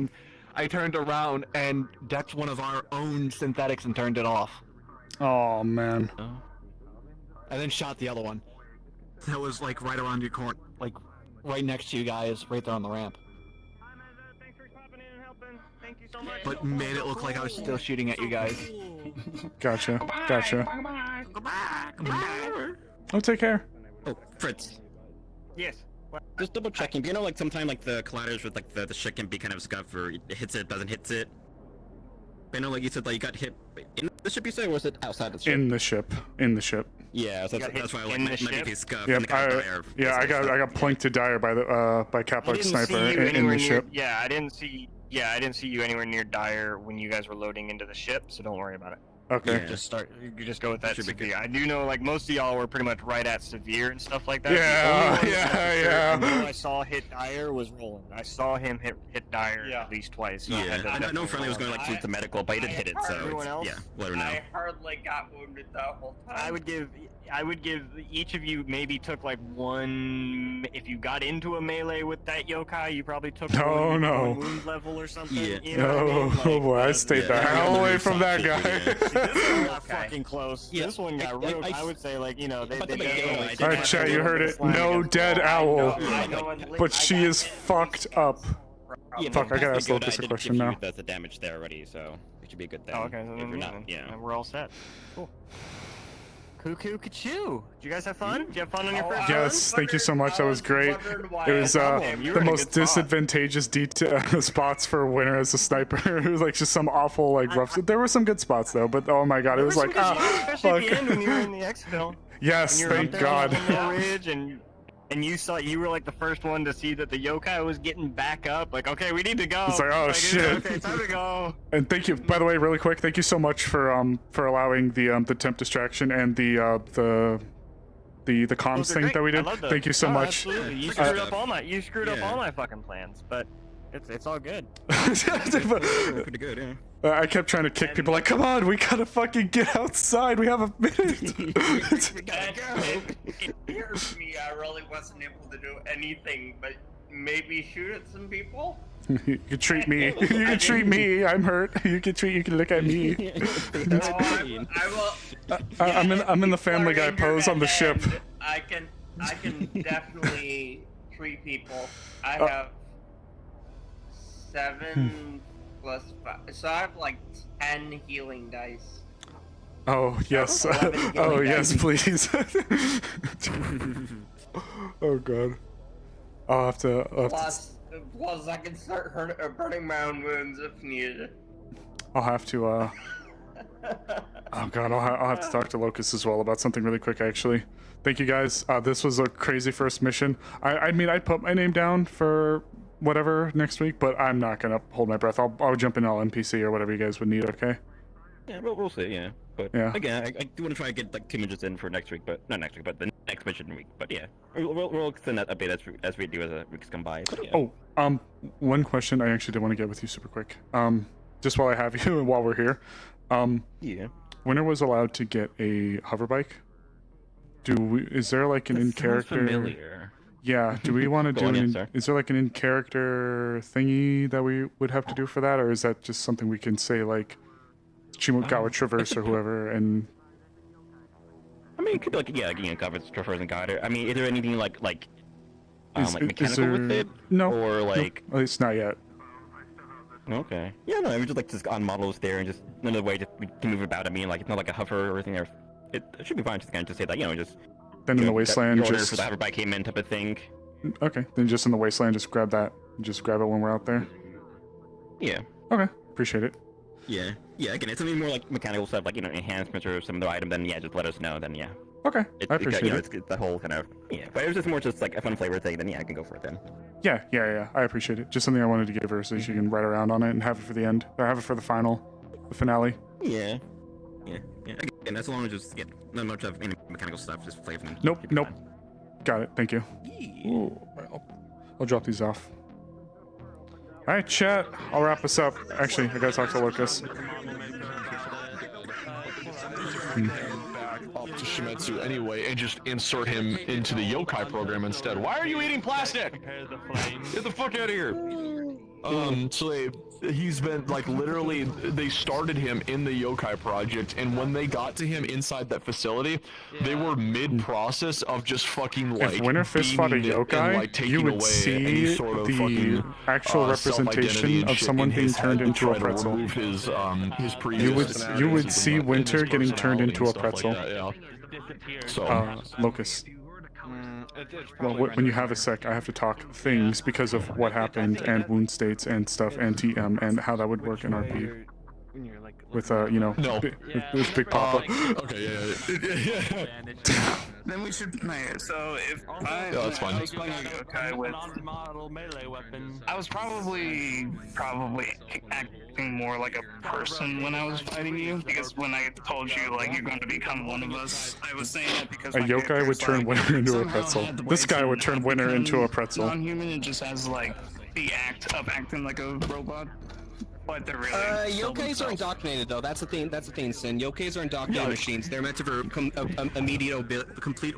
and decked one of our own synthetics and turned it off. Oh man. And then shot the other one. That was like right around your corner, like right next to you guys, right there on the ramp. But made it look like I was still shooting at you guys. Gotcha. Oh, take care. Oh, Fritz. Yes. Just double checking. You know, like sometimes like the colliders with like the shit can be kind of scuffed, or it hits it, doesn't hit it. I know, like you said, like you got hit in the ship. You said, or was it outside the ship? In the ship. Yeah, so that's why like might be scuffed. Yep, I got plinked to Dyer by Catbug's sniper in the ship. Yeah, I didn't see you anywhere near Dyer when you guys were loading into the ship, so don't worry about it. Okay. You just go with that severe. I do know, like, most of y'all were pretty much right at severe and stuff like that. Yeah. I saw hit Dyer was rolling. I saw him hit Dyer at least twice. So I know Friendly was going like to medical, but he didn't hit it. So everyone else, let her know. I hardly got wounded the whole time. I would give each of you maybe took like one. If you got into a melee with that yokai, you probably took one wound level or something. Yeah. You know what I mean? Boy, I stayed the hell away from that guy. This one got fucking close. Yeah. This one got real. I would say, like, you know, they all right, chat, you heard it. No dead owl, but she is fucked up. Fuck, I gotta ask Lucas a question now. That's the damage there already, so it should be good then. Oh, okay, so if you're not, we're all set. Cool. Cuckoo Kachoo! Did you guys have fun? Did you have fun on your first run? Yes, thank you so much. That was great. It was the most disadvantageous spots for a winner as a sniper. It was like just some awful, like, rough. There were some good spots though, but oh my god, it was like, especially at the end when you were in the exfil. Yes, thank God. And you were like the first one to see that the yokai was getting back up. Like, okay, we need to go. It's like, oh shit. Okay, time to go. And thank you, by the way, really quick. Thank you so much for allowing the temp distraction and the comms thing that we did. Thank you so much. Absolutely. You screwed up all my fucking plans, but it's all good. Pretty good, yeah. I kept trying to kick people like, come on, we gotta fucking get outside. We have a minute. It appears to me I really wasn't able to do anything, but maybe shoot at some people. You can treat me. You can treat me. I'm hurt. You can look at me. I will. I'm in the Family Guy pose on the ship. I can definitely treat people. I have plus 5. So I have like 10 healing dice. Oh yes. Oh yes, please. Oh god. I'll have to. Plus I can start burning my own wounds if needed. I'll have to. Oh god, I'll have to talk to Locust as well about something really quick. Actually, thank you guys. This was a crazy first mission. I mean, I'd put my name down for whatever next week, but I'm not gonna hold my breath. I'll jump in all NPC or whatever you guys would need. Okay. Yeah, we'll see. Yeah, but yeah. Again, I do want to try to get like 2 missions in for next week, but not next week, but the next mission week. But yeah, we'll send that update as we do as the weeks come by. But, yeah. Oh, one question I actually did want to get with you super quick. Just while I have you and while we're here, yeah. Winter was allowed to get a hover bike. Is there like an in-character? Familiar. Yeah. Do we want to do? Sir. Is there like an in-character thingy that we would have to do for that, or is that just something we can say like Shimogawa Traverse or whoever and? I mean, it could be like Traverse and Guide. I mean, is there anything like Is mechanical with it? No. Or like? No, it's not yet. Okay. Yeah, no, we just on models there and just another way to move about. I mean, like it's not like a hover or anything. It should be fine. Just kind of say that just. Then in the wasteland, your order just for the hover bike came in type of thing. Okay. Then just in the wasteland, just grab that. Just grab it when we're out there. Yeah. Okay. Appreciate it. Yeah. Yeah. Again, it's something more like mechanical stuff, like enhancements or some of the item. Then just let us know. Then yeah. Okay. I appreciate it. It's the whole kind of But it was just more just like a fun flavor thing. Then I can go for it then. Yeah. I appreciate it. Just something I wanted to give her so she can ride around on it and have it for the end. Or have it for the finale. Yeah. Again, as long as just not much of any mechanical stuff, just flavor. Nope. Got it. Thank you. Ooh, I'll drop these off. All right, chat. I'll wrap us up. Actually, I gotta talk to Lucas. Back up to Shimetsu anyway and just insert him into the Yokai program instead. Why are you eating plastic? Get the fuck out of here. So he's been like literally they started him in the Yokai project, and when they got to him inside that facility, they were mid-process of just fucking like if Winter Fist fought a Yokai, like, you would see sort of the actual representation of someone being turned into a pretzel. His you would see Winter getting turned into a pretzel. Like so Locust. Well, when you have a sec, I have to talk things because of what happened and wound states and stuff and TM and how that would work in RP. With with Big Papa. Okay, yeah. Then we should. So if that's fine. I was playing Yokai with, I was probably acting more like a person when I was fighting you, because when I told you like you're going to become one of us, I was saying that because a Yokai would turn Winter into a pretzel. This guy would turn Winter into a pretzel. Non-human, it just has like the act of acting like a robot. But they're really Yokais are indoctrinated though. That's the thing. Sin. Yokais are indoctrinated machines. They're meant to for immediate complete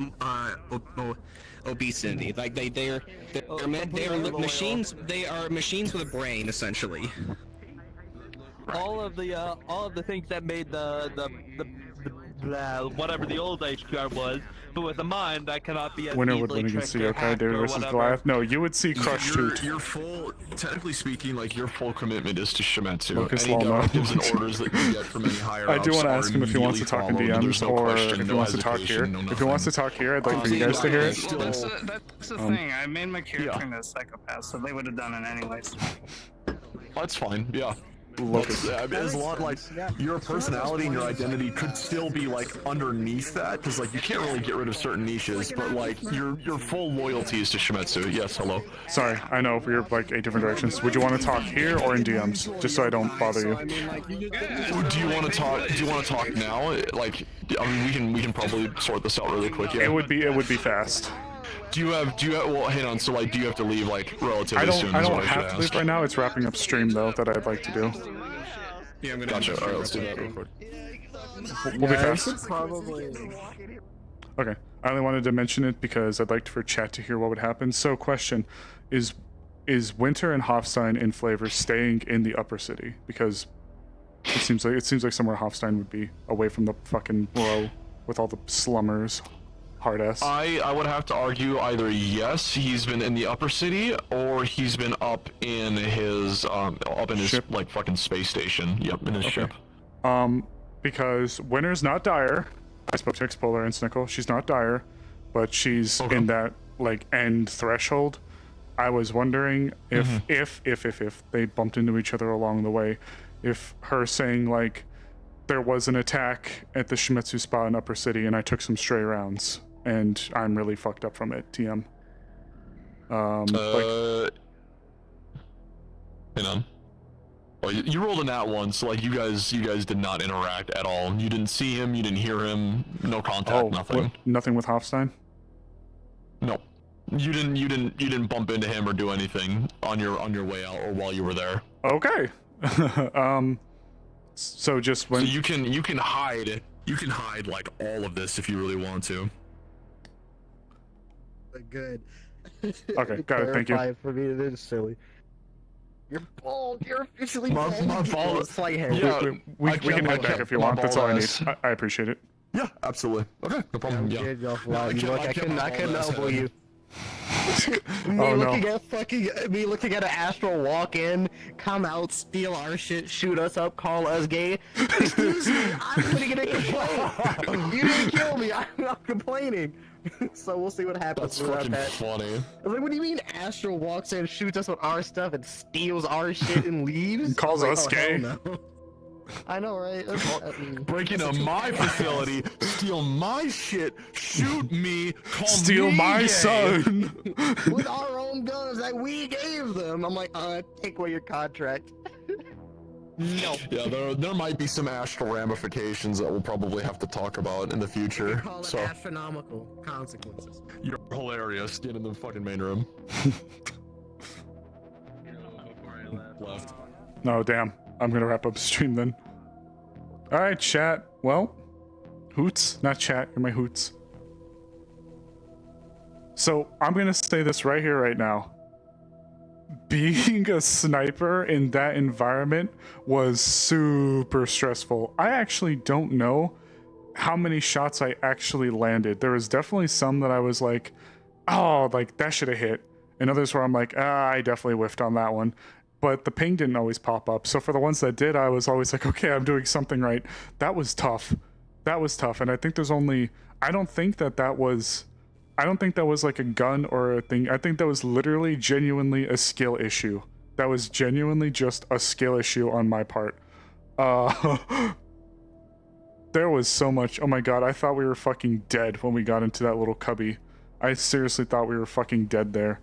obesity. Like they are machines. They are machines with a brain essentially. All of the things that made the whatever the old HQR was, but with a mind that cannot be as Winter would win against the Yokai, David versus Goliath. No, you would see Crush Toot. Your full, technically speaking, like your full commitment is to Shimetsu. Lucas Any Lama. directives and orders that you get from any higher I do want to ups ask are him if he wants to talk in immediately DMs followed. or There's no question, if he no wants to talk hesitation, here. no If he wants to talk here, I'd like for you guys to hear it. That's the thing. I made my character into a psychopath, so they would have done it anyways. That's fine. Yeah. Lucas. As long like your personality and your identity could still be like underneath that, because like you can't really get rid of certain niches, but like your full loyalty is to Shimetsu. Yes, hello. Sorry, I know we're like 8 different directions. Would you want to talk here or in DMs, just so I don't bother you? Do you want to talk? Do you want to talk now? Like, I mean, we can probably sort this out really quick. Yeah. It would be fast. Do you have? Well, hang on. So like, do you have to leave like relatively soon? I don't have to leave right now. It's wrapping up stream though that I'd like to do. Yeah, I'm gonna. Gotcha. All right, let's do that real quick. We'll be fast. Probably. Okay. I only wanted to mention it because I'd like for chat to hear what would happen. So, question: Is Winter and Hofstein in Flavor staying in the upper city? Because it seems like somewhere Hofstein would be away from the fucking row with all the slummers. hard ass. I would have to argue either yes, he's been in the upper city, or he's been up in his Ship. like fucking space station. Yep, in his ship. Because Winter's not dire. I spoke to Expolar and Snickle. She's not dire, but she's in that like end threshold. I was wondering if they bumped into each other along the way, if her saying like there was an attack at the Shimetsu spot in Upper City and I took some stray rounds and I'm really fucked up from it. TM. Hang on. Well, you rolled in that one, so like you guys did not interact at all. You didn't see him, you didn't hear him, no contact, nothing. Nothing with Hofstein? No. You didn't bump into him or do anything on your way out or while you were there. Okay. So just when so you can hide like all of this if you really want to. Good. Okay, got it. Thank you. Clarify for me, it is silly. You're bald. You're officially bald. My fault. Slight hair. Yeah, we can head back if you want. That's all I need. I appreciate it. Yeah, absolutely. Okay, no problem. Yeah, I couldn't elbow you. Me looking at an astral walk in, come out, steal our shit, shoot us up, call us gay. Excuse me, I'm putting it in complaint. You didn't kill me. I'm not complaining. So we'll see what happens. That's fucking funny. I was like, what do you mean Astral walks in, shoots us with our stuff, and steals our shit and leaves? Calls us gay. No. I know, right? Break into my facility, steal my shit, shoot me, call steal me my gay. son with our own guns that we gave them. I'm like, take away your contract. No. Yeah, there might be some astral ramifications that we'll probably have to talk about in the future. Call it so astronomical consequences. you're hilarious. Get in the fucking main room. Left. No, damn. I'm gonna wrap up the stream then. Alright, chat. Well, hoots, not chat, you're my hoots. So, I'm gonna say this right here, right now. Being a sniper in that environment was super stressful. I actually don't know how many shots I actually landed. There was definitely some that I was like, oh, like that should have hit. And others where I'm like, I definitely whiffed on that one. But the ping didn't always pop up. So for the ones that did, I was always like, okay, I'm doing something right. That was tough. That was tough. And I think there's only, I don't think that was like a gun or a thing. I think that was literally genuinely a skill issue. That was genuinely just a skill issue on my part. There was so much, oh my god, I thought we were fucking dead when we got into that little cubby. I seriously thought we were fucking dead there.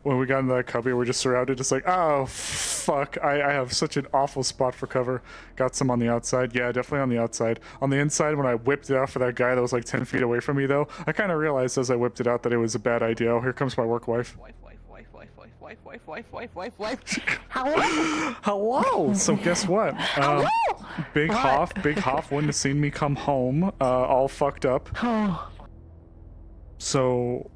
When we got into that cubby, we're just surrounded, just like, oh, fuck, I have such an awful spot for cover. Got some on the outside. Yeah, definitely on the outside. On the inside, when I whipped it out for that guy that was like 10 feet away from me, though, I kind of realized as I whipped it out that it was a bad idea. Oh, here comes my work wife. Hello? Hello! So guess what? Big Hoff wouldn't have seen me come home, all fucked up. So,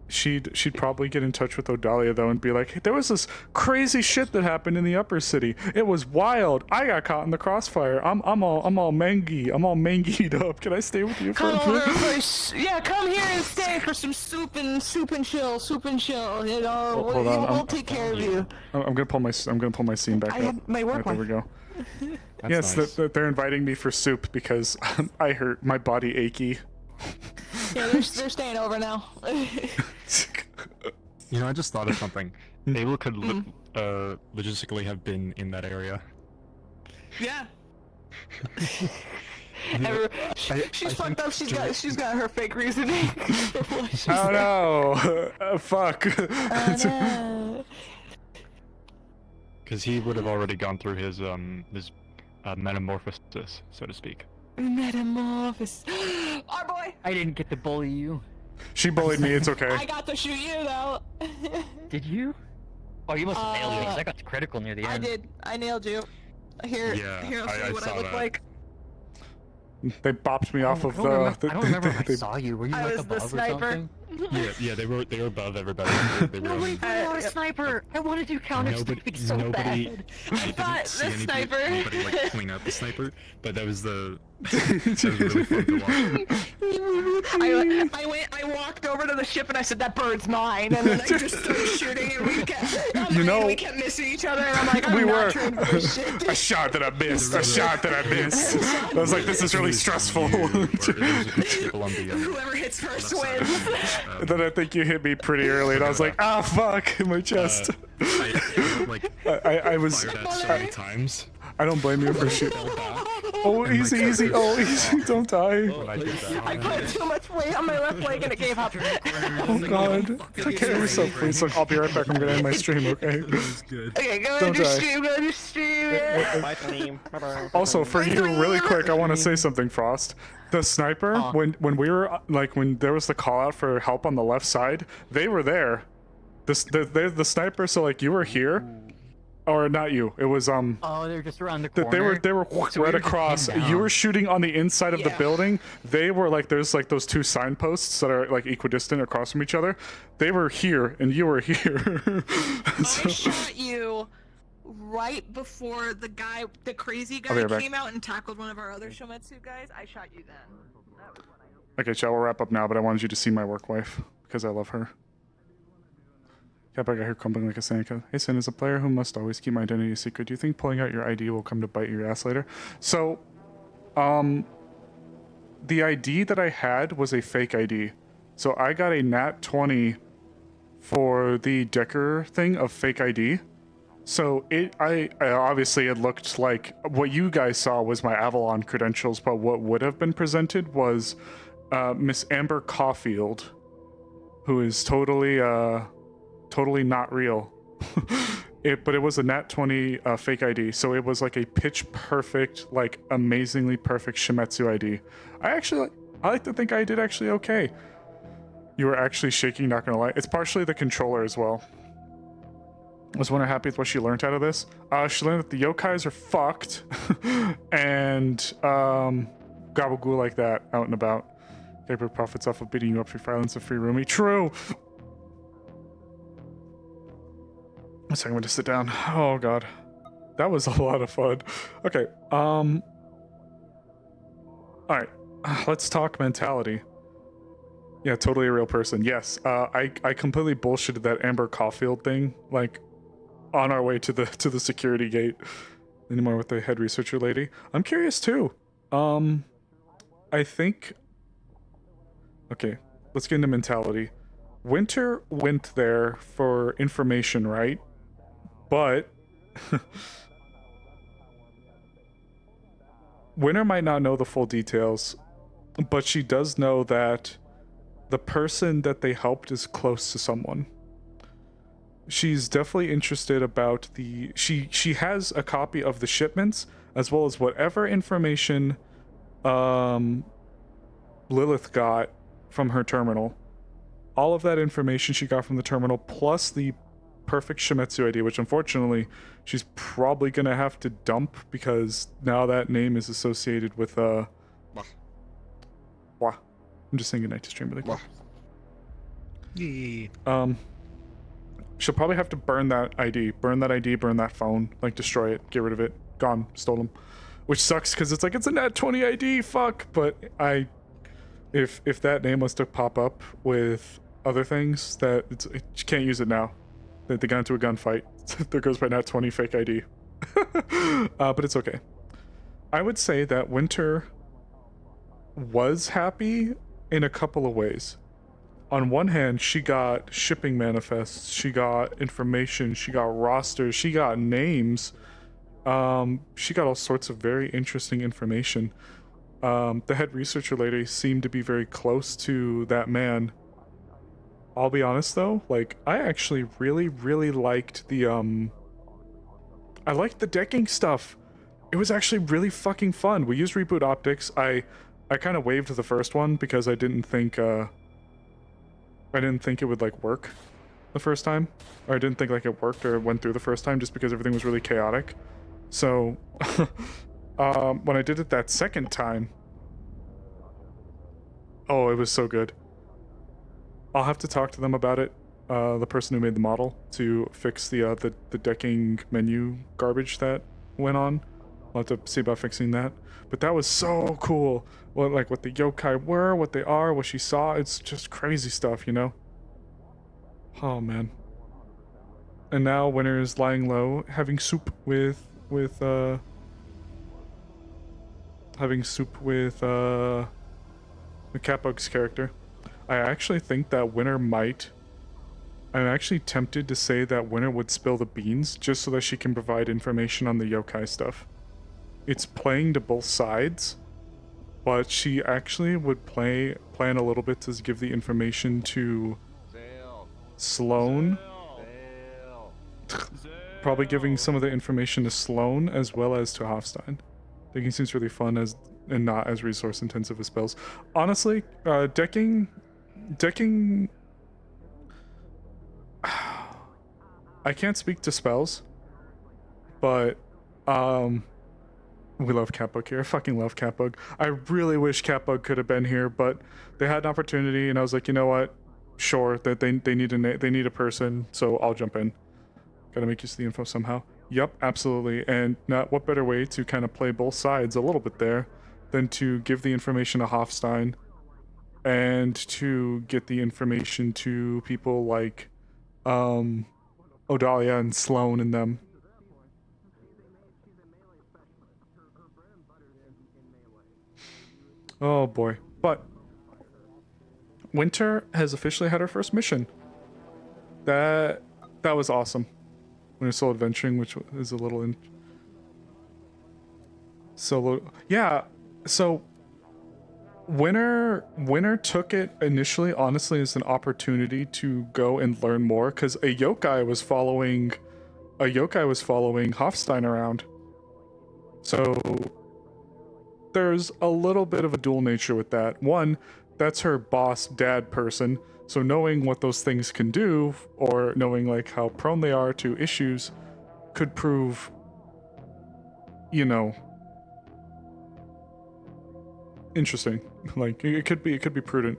she'd probably get in touch with Odalia though and be like, hey, there was this crazy shit that happened in the upper city. It was wild. I got caught in the crossfire. I'm all mangied up. Can I stay with you for a bit? Yeah, come here and stay for some soup and chill. You know, Hold on, we'll take care of you. I'm gonna pull my scene back I up. have my work Right, there we go. Yes, nice. they're inviting me for soup because I hurt my body achy. Yeah, they're staying over now. You know, I just thought of something. Abel could logistically have been in that area. Yeah. She's fucked up. She's got her fake reasoning. Oh no! Fuck. Because he would have already gone through his metamorphosis, so to speak. Metamorphosis. Our boy. I didn't get to bully you. She bullied me. It's okay. I got to shoot you though. Did you? Oh, you must have nailed me because I got to critical near the end. I did. I nailed you. Here, I'll show you what I look like. They bopped me off of the. I don't remember if I saw you. Were you I like was the above or sniper. something? Yeah, they were above everybody. They were, Nobody put out a sniper. I want to do counter sniping so bad. I But didn't see the sniper. anybody like point out the sniper, but that was that was really fun to watch. I walked over to the ship and I said, "That bird's mine," and then I just started shooting, and we kept missing each other, and I'm like, I'm not trained for this shit. A shot that I missed. A shot that I missed. I was like, this is really stressful. Whoever hits first wins. And then I think you hit me pretty early, and I was like, ah, fuck, in my chest. I was. Fired at so many times. I don't blame you for shooting. Oh, easy, easy. Oh, easy. Don't die. I put too much weight on my left leg and it gave up. Oh god. Take care of yourself, please. Look, I'll be right back. I'm gonna end my stream, okay? Okay, go Don't to die. stream, go to stream. Bye, Tony. Bye-bye. Also, for you, really quick, I want to say something, Frost. The sniper, when we were when there was the call out for help on the left side, they were there. The sniper. So like you were here, or not you? It was Oh, they're just around the corner. They were So we right were just across. pinned down. You were shooting on the inside of the building. They were like there's like those two signposts that are like equidistant across from each other. They were here, and you were here. I shot you right before the crazy I'll be guy right back. came out and tackled one of our other Shometsu guys. I shot you then. Okay, chat, we'll wrap up now, but I wanted you to see my work wife, because I love her. Yep, I got her crumbling like a Seneca. Hey, Sen, as a player who must always keep my identity a secret, do you think pulling out your ID will come to bite your ass later? So, the ID that I had was a fake ID. So I got a nat 20 for the Decker thing of fake ID. So I obviously it looked like what you guys saw was my Avalon credentials, but what would have been presented was Miss Amber Caulfield, who is totally not real. But it was a nat 20 fake ID, so it was like a pitch perfect, like amazingly perfect Shimetsu ID. I like to think I did actually okay. You were actually shaking, not gonna lie. It's partially the controller as well. Was Winter happy with what she learned out of this? She learned that the yokais are fucked, and gabagoo like that out and about. Paper profits off of beating you up for violence and free roomie. True. A second, I'm gonna sit down. Oh god, that was a lot of fun. Okay, all right, let's talk mentality. Yeah, totally a real person. Yes, I completely bullshitted that Amber Caulfield thing, like, on our way to the security gate. Anymore with the head researcher lady. I'm curious too. I think. Okay, let's get into mentality. Winter went there for information, right? But Winter might not know the full details, but she does know that the person that they helped is close to someone. She's definitely interested about the... She has a copy of the shipments, as well as whatever information Lilith got from her terminal. All of that information she got from the terminal, plus the perfect Shimetsu ID, which unfortunately she's probably gonna have to dump because now that name is associated with Wah. I'm just saying goodnight to stream really quick. She'll probably have to burn that ID, burn that phone, like destroy it, get rid of it, gone, stole them, which sucks because it's like it's a nat 20 ID, fuck. But if that name was to pop up with other things, that you can't use it now. They got into a gunfight. There goes my nat 20 fake ID. But it's okay. I would say that Winter was happy in a couple of ways. On one hand, she got shipping manifests, she got information, she got rosters, she got names. She got all sorts of very interesting information. The head researcher lady seemed to be very close to that man. I'll be honest though, like, I actually really liked the I liked the decking stuff. It was actually really fucking fun. We used reboot optics. I kind of waved the first one because I didn't think it would like work the first time, or I didn't think like it worked or it went through the first time, just because everything was really chaotic. So when I did it that second time, oh, it was so good. I'll have to talk to them about it. The person who made the model to fix the decking menu garbage that went on. I'll have to see about fixing that. But that was so cool. What the yokai were, what they are, what she saw. It's just crazy stuff, you know? Oh man. And now Winter is lying low, having soup with the Catbug's character. I actually think that Winter might. I'm actually tempted to say that Winter would spill the beans just so that she can provide information on the yokai stuff. It's playing to both sides, but she actually would plan a little bit to give the information to Sloan. Probably giving some of the information to Sloan as well as to Hofstein. I think he seems really fun and not as resource intensive as spells. Honestly, decking. I can't speak to spells, but we love Catbug here. I fucking love Catbug. I really wish Catbug could have been here, but they had an opportunity, and I was like, you know what? Sure, that they need a person, so I'll jump in. Gotta make use of the info somehow. Yep, absolutely. And what better way to kind of play both sides a little bit there than to give the information to Hofstein and to get the information to people like Odalia and Sloan and them. Oh boy. But Winter has officially had her first mission. That was awesome. When you're solo adventuring, which is a little solo. Yeah, so Winter took it initially, honestly, as an opportunity to go and learn more, because a yokai was following Hofstein around. So there's a little bit of a dual nature with that. One, that's her boss dad person, so knowing what those things can do, or knowing like how prone they are to issues, could prove, you know, interesting. Like it could be prudent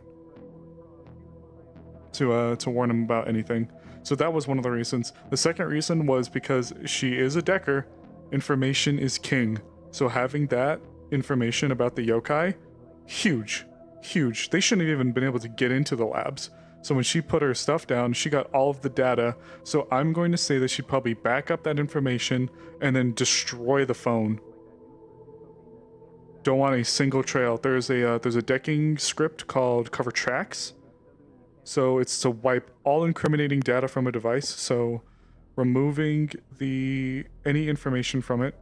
to warn him about anything. So that was one of the reasons. The second reason was because she is a Decker. Information is king. So having that information about the yokai, huge. They shouldn't have even been able to get into the labs. So when she put her stuff down, she got all of the data. So I'm going to say that she'd probably back up that information and then destroy the phone. Don't want a single trail. There's a decking script called Cover Tracks. So it's to wipe all incriminating data from a device. So removing any information from it.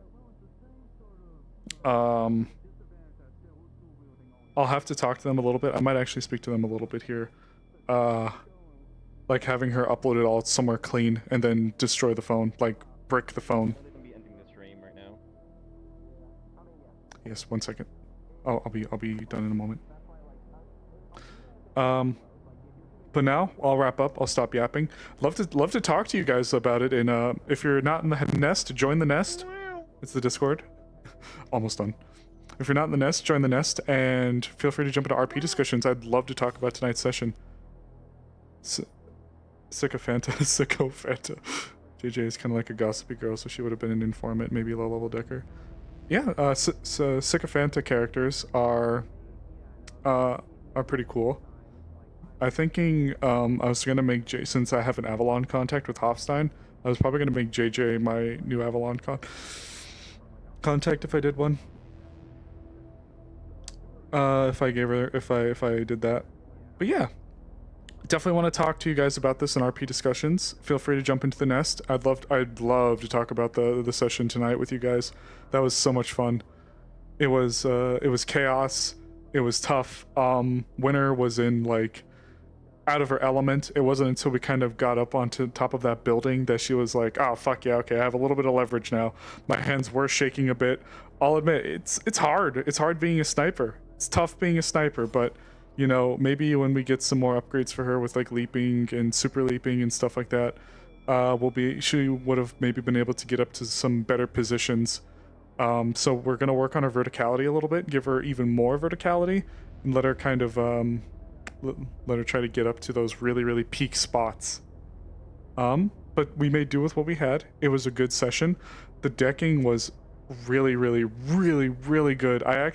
I'll have to talk to them a little bit. I might actually speak to them a little bit here. Like having her upload it all somewhere clean and then destroy the phone, like brick the phone. Yes, 1 second. Oh, I'll be done in a moment. But now I'll wrap up. I'll stop yapping. Love to talk to you guys about it. And if you're not in the nest, join the nest. It's the Discord. Almost done. If you're not in the nest, join the nest, and feel free to jump into RP discussions. I'd love to talk about tonight's session. Sycophanta. JJ is kind of like a gossipy girl, so she would have been an informant, maybe a low-level Decker. Yeah, Sycophanta characters are pretty cool. I'm thinking I was gonna make since I have an Avalon contact with Hofstein, I was probably gonna make JJ my new Avalon contact if I did one. If I did that. But yeah, definitely want to talk to you guys about this in RP discussions. Feel free to jump into the nest. I'd love to talk about the session tonight with you guys. That was so much fun. It was chaos. It was tough. Winter was in like out of her element. It wasn't until we kind of got up onto top of that building that she was like, oh fuck yeah, okay, I have a little bit of leverage now. My hands were shaking a bit. I'll admit it's hard. It's hard being a sniper. It's tough being a sniper, but you know, maybe when we get some more upgrades for her with like leaping and super leaping and stuff like that, she would have maybe been able to get up to some better positions. So we're gonna work on her verticality a little bit, give her even more verticality, and let her kind of let her try to get up to those really, really peak spots. But we made do with what we had. It was a good session. The decking was really, really, really, really good. I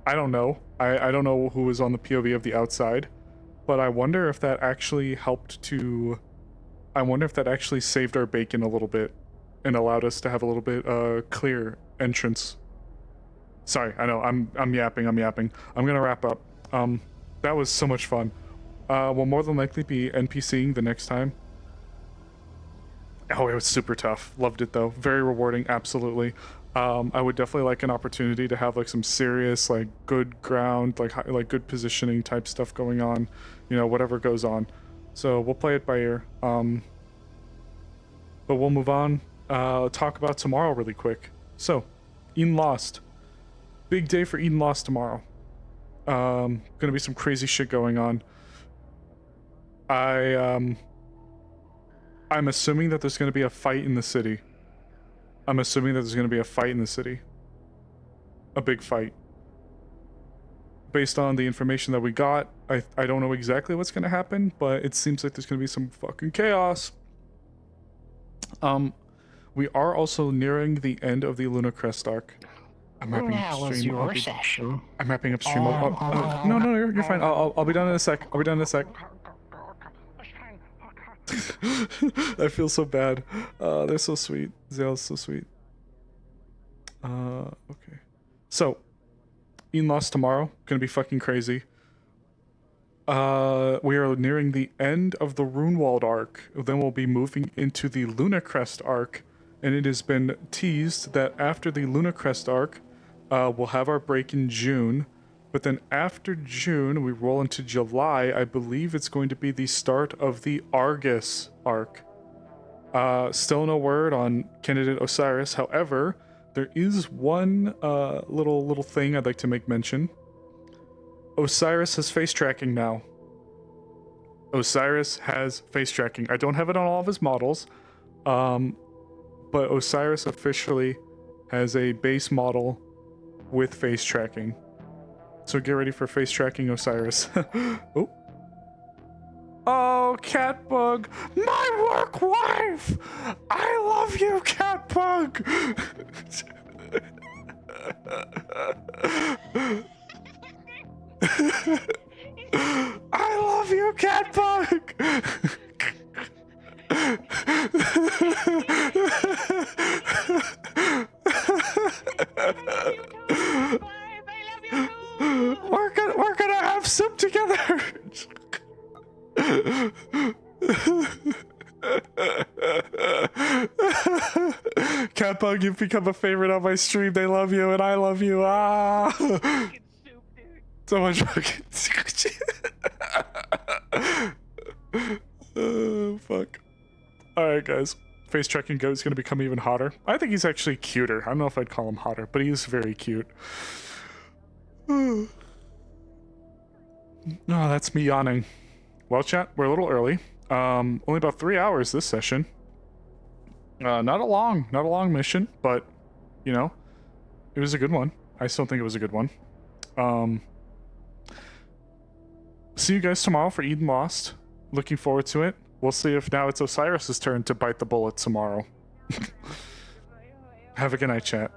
don't know. I don't know who was on the POV of the outside, but I wonder if that actually helped to... I wonder if that actually saved our bacon a little bit and allowed us to have a little bit clear entrance. Sorry, I know, I'm yapping. I'm gonna wrap up. That was so much fun. We'll more than likely be NPCing the next time. Oh, it was super tough. Loved it though. Very rewarding, absolutely. I would definitely like an opportunity to have like some serious, like good ground, like good positioning type stuff going on, you know, whatever goes on. So we'll play it by ear. But we'll move on. Talk about tomorrow really quick. So, Eden Lost. Big day for Eden Lost tomorrow. Gonna be some crazy shit going on. I'm assuming that there's gonna be a fight in the city. A big fight. Based on the information that we got, I don't know exactly what's gonna happen, but it seems like there's gonna be some fucking chaos. We are also nearing the end of the Luna Crest arc. I'm wrapping up stream. I'm wrapping up stream. No, you're fine. I'll be done in a sec. I feel so bad. They're so sweet. Zale's so sweet. Okay. So, Eden Lost tomorrow. Gonna be fucking crazy. We are nearing the end of the Runewald arc. Then we'll be moving into the Luna Crest arc. And it has been teased that after the Luna Crest arc, we'll have our break in June. But then after June, we roll into July. I believe it's going to be the start of the Argus arc. Still no word on candidate Osiris. However, there is one little thing I'd like to make mention. Osiris has face tracking now. Osiris has face tracking. I don't have it on all of his models, but Osiris officially has a base model with face tracking. So get ready for face tracking Osiris. Oh, Catbug, my work wife! I love you, Catbug! I love you, Catbug! We're gonna have soup together. Catbug, you've become a favorite on my stream. They love you and I love you. So much fucking shit. Oh, fuck. Alright, guys. Face tracking Goat's gonna become even hotter. I think he's actually cuter. I don't know if I'd call him hotter, but he is very cute. Oh, that's me yawning. Well, chat, we're a little early. Only about 3 hours this session. Not a long mission, but, you know, it was a good one. I still think it was a good one. See you guys tomorrow for Eden Lost. Looking forward to it. We'll see if now it's Osiris's turn to bite the bullet tomorrow. Have a good night, chat.